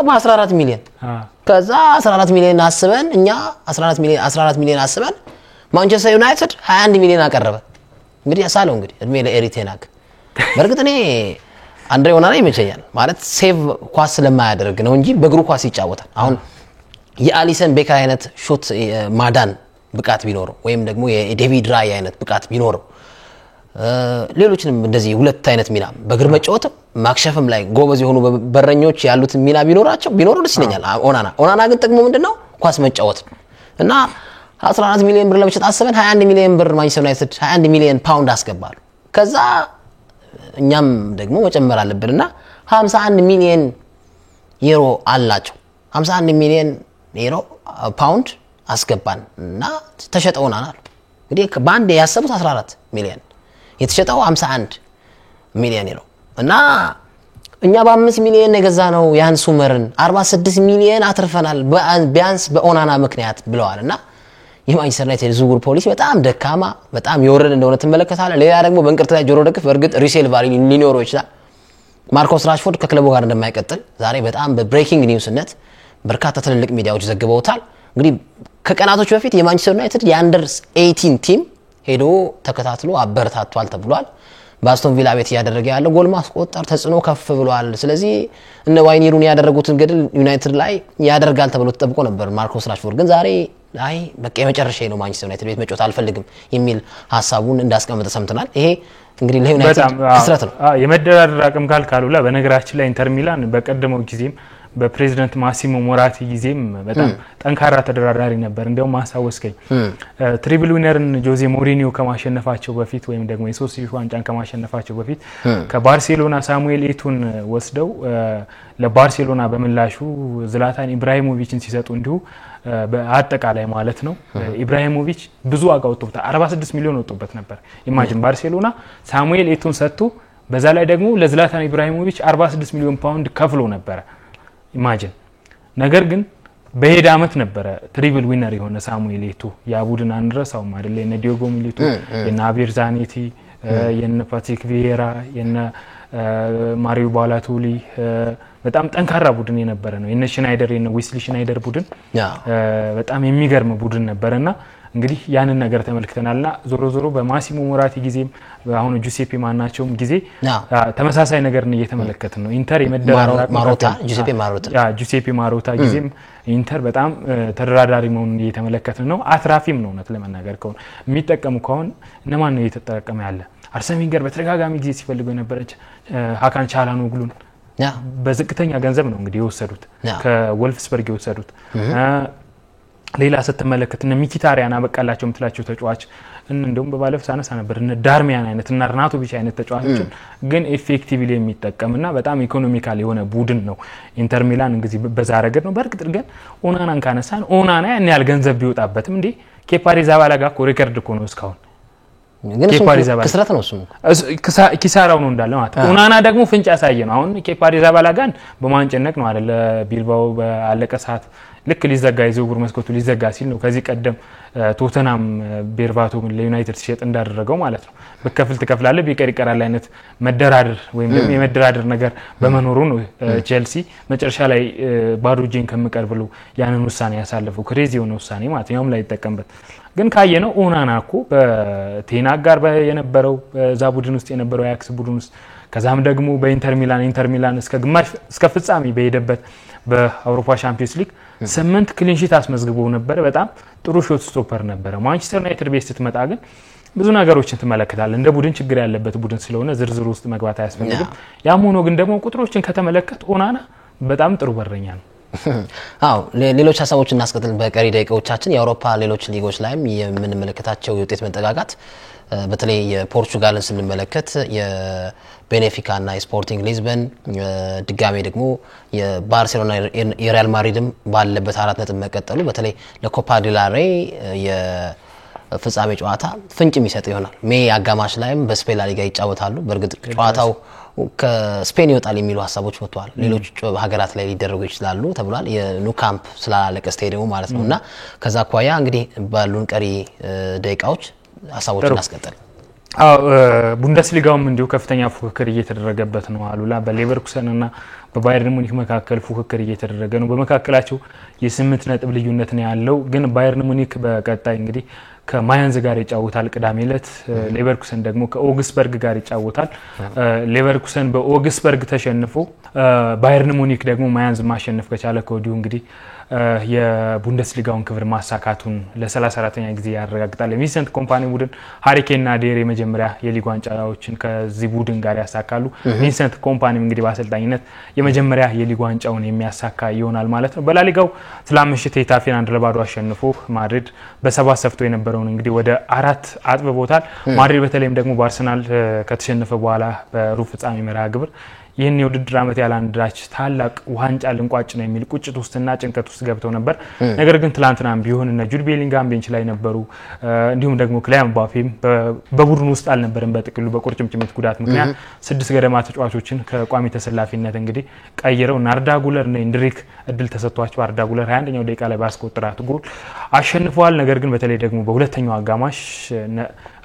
በ14 ሚሊዮን ከዛ 14 ሚሊዮን አስበን እኛ 14 ሚሊዮን አስበን ማንቸስተር ዩናይትድ 21 ሚሊዮን አቀረበ። እንግዲህ ያሳለው እንግዲህ እድሜ ለኤሪቴናክ። በርግጥ እኔ አንድሬ ኦናና ይመቸኛል ማለት ሴቭ ኳስ ስለማያደርግ ነው እንጂ በእግሩ ኳስ ይጫወታል። አሁን የአሊሰን ቤከር አይነት ሾት ማዳን ብቃት ቢኖረው ወይም ደግሞ የዴቪድ ራይ አይነት ብቃት ቢኖረው ሌሎችንም እንደዚህ ሁለት አይነት ሚና በእግር መጫወት ማክሸፍም ላይ ጎበዝ የሆኑ በረኞች ያሉት ሚና ቢኖሩ ደስ ይለኛል። ኦናና ግን ጥቅሙ ምንድነው? ኳስ መጫወት እና 14 ሚሊዮን ብር ለመሸጥ አስበን 21 ሚሊዮን ብር ማንቸስተር ዩናይትድ 21 ሚሊዮን ፓውንድ አስገባሉ። ከዛ እኛም ደግሞ መጨመር አለብንና 51 ሚሊዮን ዩሮ አላቸው። 51 ሚሊዮን ዩሮ ፓውንድ አስገባን እና ተሸጠው ኦናና እንግዲህ በአንድ ያሰቡት 14 ሚሊዮን የተሸጠው 51 ሚሊዮን ዩሮ እና እኛ በ5 ሚሊዮን የገዛነው ያን ሱመርን 46 ሚሊዮን አትርፈናል ቢያንስ በኦናና ምክንያት ብለዋልና የማንቸስተር ዩናይትድ ዝውውር ፖሊሲ በጣም ደካማ በጣም የወረደ እንደሆነ ተመለከታለ። ሌላ ደግሞ በእንቅርት ላይ ጆሮ ደግፍ በርግጥ ሪሴል ቫልዩ ሊኖረው ይችላል። ማርኮስ ራሽፎርድ ከክለቡ ጋር እንደማይቀጥል ዛሬ በጣም በብሬኪንግ ኒውስነት በርካታ ትልልቅ ሚዲያዎች ዘግበውታል። እንግዲህ ከቀናቶች በፊት የማንቸስተር ዩናይትድ የአንደር 18 ቲም ሄዶ ተከታትሎ አበረታቷል ተብሏል። በአስቶን ቪላ ቤት ያደረገ ያለው ጎል ማስቆጠር ተጽዕኖ ከፍ ብሏል። ስለዚህ እነ ዋይኒሩን ያደረጉትን ገድል ዩናይትድ ላይ ያደርጋል ተብሎ ተጠብቆ ነበር። ማርኮስ ራሽፎርድ ግን ዛሬ አይ በቃ የመጨረሻ ነው ማንቸስተር ዩናይትድ ቤት መጫወት አልፈልግም የሚል ሐሳቡን እንዳስቀመጠ ሰምተናል። ይሄ እንግዲህ ለዩናይትድ ክስረት ነው። የመደራደር አቅም ካልካሉላ በነገራችን ላይ ኢንተር ሚላን በቀደመው ጊዜም በፕሬዝዳንት ማሲሞ ሞራቲ ጊዜም በጣም ጠንካራ ተደራዳሪ ነበር። እንደውም ማሳወስከኝ ትሪፕል ዊነርን ጆዜ ሞሪኒዮ ከማሸነፋቸው በፊት ወይም ደግሞ የሶስትዮሽ ዋንጫን ከማሸነፋቸው በፊት ከባርሴሎና ሳሙኤል ኤቱን ወስደው ለባርሴሎና በምላሹ ዝላታን ኢብራሂሞቪችን ሲሰጡ እንዲሁ በአጠቃላይ ማለት ነው ኢብራሂሞቪች ብዙ ዋጋ ወጥቶበታል። 46 ሚሊዮን ወጥቶበት ነበር። ኢማጂን ባርሴሎና ሳሙኤል ኤቱን ሰጥቶ በዛ ላይ ደግሞ ለዝላታን ኢብራሂሞቪች 46 ሚሊዮን ፓውንድ ከፍሎ ነበር። ኢማጂን ነገር ግን በሄደ አመት ነበረ ትሪብል ዊነር የሆነ ሳሙኤል ኤቶ ያ ቡድን አንረሳውም አይደል የነ ዲዮጎ ሚሊቶ የነ አቤር ዛኔቲ የነ ፓትሪክ ቪዬራ የነ ማሪዮ ባላቶሊ በጣም ጠንካራ ቡድን የነበረ ነው የነ ሽናይደር የነ ዊስሊ ሽናይደር ቡድን በጣም የሚገርም ቡድን ነበርና እንግዲህ ያንን ነገር ተመልክተናልና ዞሮ በማሲሞ ሞራቲ ጊዜም አሁን ጁሴፔ ማናቸውም ጊዜ ተመሳሳይ ነገር ነው እየተመለከትን ነው ኢንተር የመደራደር ጁሴፔ ማሮታ ጊዜም ኢንተር በጣም ተደራዳሪ መሆኑን እየተመለከትን ነው አትራፊም ነው ነት ለመናገር ከሆነ የሚጠቀሙ ከሆነ እነማን ነው እየተጠቀመ ያለ አርሰን ቬንገር በተደጋጋሚ ጊዜ ሲፈልገው የነበረች ሃካን ቻላኖግሉን በዝቅተኛ ገንዘብ ነው እንግዲህ የወሰዱት ከወልፍስበርግ የወሰዱት ሌላ ስትመለከት እነ ሚኪታሪያን አበቃላቸው ምትላቸው ተጫዋች እንደውም በባለፈ ሳነሳ ነበር እነ ዳርሚያን አይነት እና አርናቶቪች አይነት ተጫዋቾችን ግን ኢፌክቲቭሊ የሚጠቀምና በጣም ኢኮኖሚካል የሆነ ቡድን ነው ኢንተር ሚላን እንግዲህ በዛ ረገድ ነው በርግጥ ግን ኦናናን ካነሳን ኦናና ያን ያህል ገንዘብ ቢወጣበትም እንዴ ኬፓ አሪዛባላጋ እኮ ሪከርድ እኮ ነው እስካሁን ግን ክስረት ነው እሱ ኪሳራው ነው እንዳለ ማለት ኦናና ደግሞ ፍንጫ ያሳየ ነው አሁን ኬፓ አሪዛባላጋን በማንጨነቅ ነው አይደል ቢልባው በአለቀ ሰዓት ልክ ሊዘጋ የዝውውር መስኮቱ ሊዘጋ ሲል ነው ከዚህ ቀደም ቶተናም ቤርቫቶ ለዩናይትድ ሲሸጥ እንዳደረገው ማለት ነው በከፍል ተከፍላለ ቢቀር ይቀራል አይነት መደራደር ወይም ደግሞ የመደራደር ነገር በመኖሩ ነው ቼልሲ መጨረሻ ላይ ባዶጄን ከመቀርብሉ ያንን ውሳኔ ያሳለፈው ክሬዚ የሆነ ውሳኔ ማለት ነው ላይ ተጠቀምበት ግን ካየነው ኦናና እኮ በቴና ጋር የነበረው ዛ ቡድን ውስጥ የነበረው ያክስ ቡድን ውስጥ ከዛም ደግሞ በኢንተር ሚላን እስከ ግማሽ እስከ ፍጻሜ በሄደበት በአውሮፓ ቻምፒየንስ ሊግ 8 ክሊን ሺት አስመዝግቦ ነበር በጣም ጥሩ ሾት ስቶፐር ነበር ማንቸስተር ዩናይትድ ቤት ስትመጣ ግን ብዙ ነገሮችን ትመለከታለህ እንደ ቡድን ችግር ያለበት ቡድን ስለሆነ ዝርዝር ውስጥ መግባት አያስፈልግም ያም ሆኖ ግን ደግሞ ቁጥሮችን ከተመለከት ኦናና በጣም ጥሩ በረኛ ነው አው ሌሎች ሐሳቦችን እናስቀጥል በቀሪ ደቂቃዎቻችን የአውሮፓ ሌሎች ሊጎች ላይም የምንመለከታቸው የውጤት መጠጋጋት በተለይ የፖርቹጋልን ስንመለከት የቤኔፊካ እና የስፖርቲንግ ሊዝበን ድጋሜ ደግሞ የባርሴሎና የሪያል ማድሪድም ባለበት 4 ነጥብ መቀጠሉ በተለይ ለኮፓ ዴል ሬይ የፍጻሜ ጨዋታ ፍንጭ የሚሰጥ ይሆናል ሜይ አጋማሽ ላይም በስፔን ላ ሊጋ ይጫወታሉ በርግጥ ጨዋታው ከስፔን ይወጣል የሚሉ ሐሳቦች ወጥተዋል ሌሎች ሀገራት ላይ ሊደረጉ ይችላሉ ተብሏል የኑ ካምፕ ስላላለቀ ስቴዲየሙ ማለት ነውና ከዛ ኳያ እንግዲህ ባሉን ቀሪ ደቂቃዎች ሐሳቦችን እናስቀጥል ቡንደስሊጋውም እንዲሁ ከፍተኛ ፉክክር እየተደረገበት ነው አሉላ በሌቨርኩሰን እና በባየርን ሙኒክ መካከል ፉክክር እየተደረገ ነው በመካከላቸው የ8 ነጥብ ልዩነት ነው ያለው ግን ባየርን ሙኒክ በቀጣይ እንግዲህ ከማያንዝ ጋር ይጫወታል ቅዳሜ ዕለት ሌቨርኩሰን ደግሞ ከኦግስበርግ ጋር ይጫወታል ሌቨርኩሰን በኦግስበርግ ተሸንፎ ባየርን ሙኒክ ደግሞ ማያንዝ ማሸነፍ ከቻለ ከወዲሁ እንግዲህ የቡንደስሊጋውን ክብር ማሳካቱን ለ34ኛ ጊዜ ያረጋግጣል ቪንሰንት ኮምፓኒ ቡድን ሃሪኬንና ዴር የመጀመሪያ የሊግ ዋንጫዎችን ከዚህ ቡድን ጋር ያሳካሉ ቪንሰንት ኮምፓኒ እንግዲህ በአሰልጣኝነት የመጀመሪያ የሊግ ዋንጫውን የሚያሳካ ይሆናል ማለት ነው በላሊጋው ትላምሽት ሄታፌን 1-0 አሸንፎ ማድሪድ በሰባት ሰፍቶ የነበረውን እንግዲህ ወደ 4 አጥብቦታል ማድሪድ በተለይም ደግሞ በአርሰናል ከተሸነፈ በኋላ በሩብ ፍጻሜ መርሃ ግብር ይህን የውድድር አመት ያላንዳች ታላቅ ዋንጫ ልንቋጭ ነው የሚል ቁጭት ውስጥና ጭንቀት ውስጥ ገብተው ነበር ነገር ግን ትላንትናም ቢሆን እና ጁድ ቤሊንጋም ቤንች ላይ ነበሩ እንዲሁም ደግሞ ክሊያን ምባፔም በቡድኑ ውስጥ አልነበረም በጥቅሉ በቁርጭምጭሚት ጉዳት ምክንያት 6 ገደማ ተጫዋቾችን ከቋሚ ተሰላፊነት እንግዲህ ቀይረው አርዳ ጉለር እና ኢንድሪክ እድል ተሰጥቷቸው አርዳ ጉለር 21ኛው ደቂቃ ላይ ባስቆጠራት ጎል አሸንፈዋል ነገር ግን በተለይ ደግሞ በሁለተኛው አጋማሽ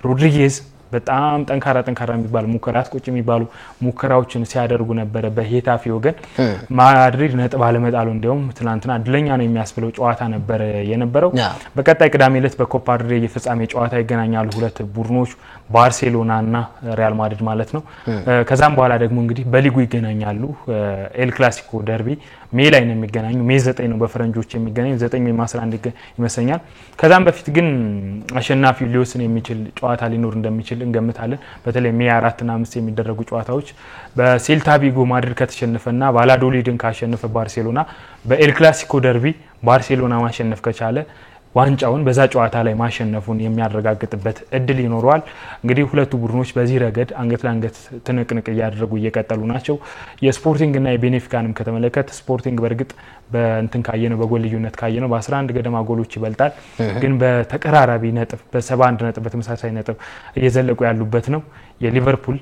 ሮድሪጌዝ በጣም ጠንካራ የሚባል ሙከራት ቁጭ የሚባሉ ሙከራዎችን ሲያደርጉ ነበር በሄታፌ ወገን ማድሪድ ነጥብ አለመጣሉ እንደውም ትላንትና እድለኛ ነው የሚያስብለው ጨዋታ ነበር የነበረው በቀጣይ ቅዳሜ ዕለት በኮፓ ዴል ሬይ የፍጻሜ ጨዋታ ይገናኛሉ ሁለት ቡድኖች ባርሴሎና እና ሪያል ማድሪድ ማለት ነው ከዛም በኋላ ደግሞ እንግዲህ በሊጉ ይገናኛሉ ኤል ክላሲኮ ደርቢ ሜይ ላይ ነው የሚገናኙ ሜይ 9 ነው በፈረንጆች የሚገናኙ 9 ሜይ 11 ይመስኛል ከዛም በፊት ግን አሸናፊው ሊወስን የሚችል ጨዋታ ሊኖር እንደሚችል እንገምታለን በተለይ ሜይ 4 እና 5 የሚደረጉ ጨዋታዎች በሴልታ ቪጎ ማድሪድ ከተሸነፈና ባላዶሊድን ካሸነፈ ባርሴሎና በኤል ክላሲኮ ደርቢ ባርሴሎና ማሸነፍ ከቻለ ዋንጫውን በዛ ጨዋታ ላይ ማሸነፉን የሚያረጋግጥበት እድል ይኖራል እንግዲህ ሁለቱ ቡድኖች በዚህ ረገድ አንገት ለአንገት ትንቅንቅ ያደርጉ እየቀጠሉ ናቸው የስፖርቲንግ እና የቤኔፊካንም ከተመለከተ ስፖርቲንግ በርግጥ በእንትን ካየነው በጎል ልዩነት ካየነው በ11 ገደማ ጎሎች ይበልጣል ግን በተቀራራቢ ነጥብ በ71 ነጥብ በተመሳሳይ ነጥብ እየዘለቁ ያሉበት ነው የሊቨርፑል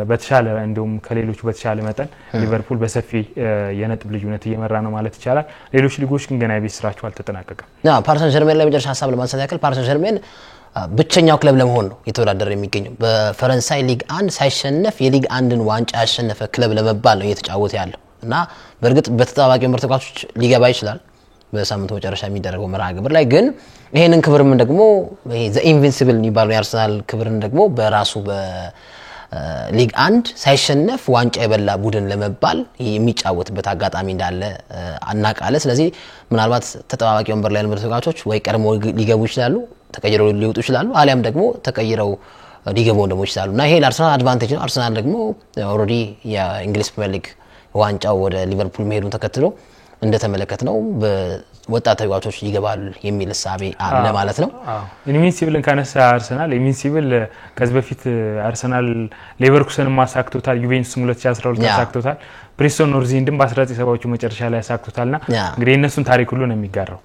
በተሻለ እንደውም ከሌሎቹ በተሻለ መጠን ሊቨርፑል በሰፊ የነጥብ ልዩነት እየመራ ነው ማለት ይቻላል። ሌሎች ሊጎች ግን ገና የቤት ስራቸው አልተጠናቀቀም። ፓሪስ ሰን ዠርሜን ላይ መጨረሻ ሀሳብ ለማንሳት ያክል ፓሪስ ሰን ዠርሜን ብቸኛው ክለብ ለመሆን ነው የተወዳደረ የሚገኘው። በፈረንሳይ ሊግ 1 ሳይሸነፍ የሊግ 1ን ዋንጫ ያሸነፈ ክለብ ለመባል ነው እየተጫወተ ያለው እና በእርግጥ በተጣባቂ ወንበር ተቋቶች ሊገባ ይችላል በሳምንቱ መጨረሻ የሚደረገው መርሃ ግብር ላይ ግን ይሄንን ክብርም ደግሞ ይሄ ዘ ኢንቪንሲብል የሚባለው የአርሰናል ክብርን ደግሞ በራሱ በሊግ 1 ሳይሸነፍ ዋንጫ የበላ ቡድን ለመባል የሚጫወትበት አጋጣሚ እንዳለ አናቃለ። ስለዚህ ምናልባት ተጣባቂ ወንበር ላይ ያሉ ተጫዋቾች ወይ ቀድሞ ሊገቡ ይችላሉ ተቀይረው ሊወጡ ይችላሉ አሊያም ደግሞ ተቀይረው ሊገቡ ደግሞ ይችላሉ እና ይሄ ለአርሰናል አድቫንቴጅ ነው። አርሰናል ደግሞ ኦሬዲ የእንግሊዝ ፕሪሚየር ሊግ ዋንጫው ወደ ሊቨርፑል መሄዱን ተከትሎ እንደተመለከትነው በወጣት ተጫዋቾች ይገባሉ የሚል ሐሳብ አለ ማለት ነው። ኢንቪንሲብልን ካነሳ አርሰናል ኢንቪንሲብል ከዚህ በፊት አርሰናል ሌቨርኩሰን ማሳክቶታል፣ ዩቬንቱስ 2012 ማሳክቶታል፣ ፕሪስቶን ኖርዚንድም በ1970ዎቹ መጨረሻ ላይ ያሳክቶታልና እንግዲህ እነሱን ታሪክ ሁሉ ነው የሚጋራው።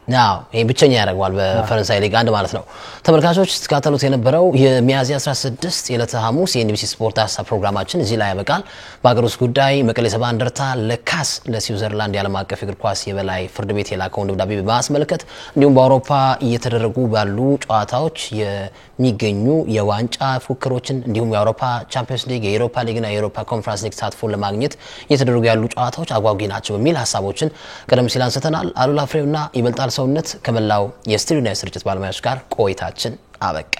ይሄ ብቸኛ ያደርገዋል በፈረንሳይ ሊግ 1 ማለት ነው። ተመልካቾች ተከታተሉት የነበረው የሚያዝያ 16 የዕለተ ሐሙስ የኤንቢሲ ስፖርት ሀሳብ ፕሮግራማችን እዚህ ላይ ያበቃል። በአገር ውስጥ ጉዳይ መቀሌ ሰባ እንደርታ ለካስ ለስዊዘርላንድ የዓለም አቀፍ እግር ኳስ የበላይ ፍርድ ቤት የላከውን ደብዳቤ በማስመልከት እንዲሁም በአውሮፓ እየተደረጉ ባሉ ጨዋታዎች የሚገኙ የዋንጫ ፉክክሮችን እንዲሁም የአውሮፓ ቻምፒየንስ ሊግ የአውሮፓ ሊግና የአውሮፓ ኮንፈረንስ ሊግ ተሳትፎን ለማግኘት እየተደረጉ ያሉ ጨዋታዎች አጓጊ ናቸው በሚል ሐሳቦችን ቀደም ሲል አንስተናል። አሉላ ፍሬውና ይበልጣል ሰውነት ከመላው የስቱዲዮና የስርጭት ባለሙያዎች ጋር ቆይታችን አበቃ።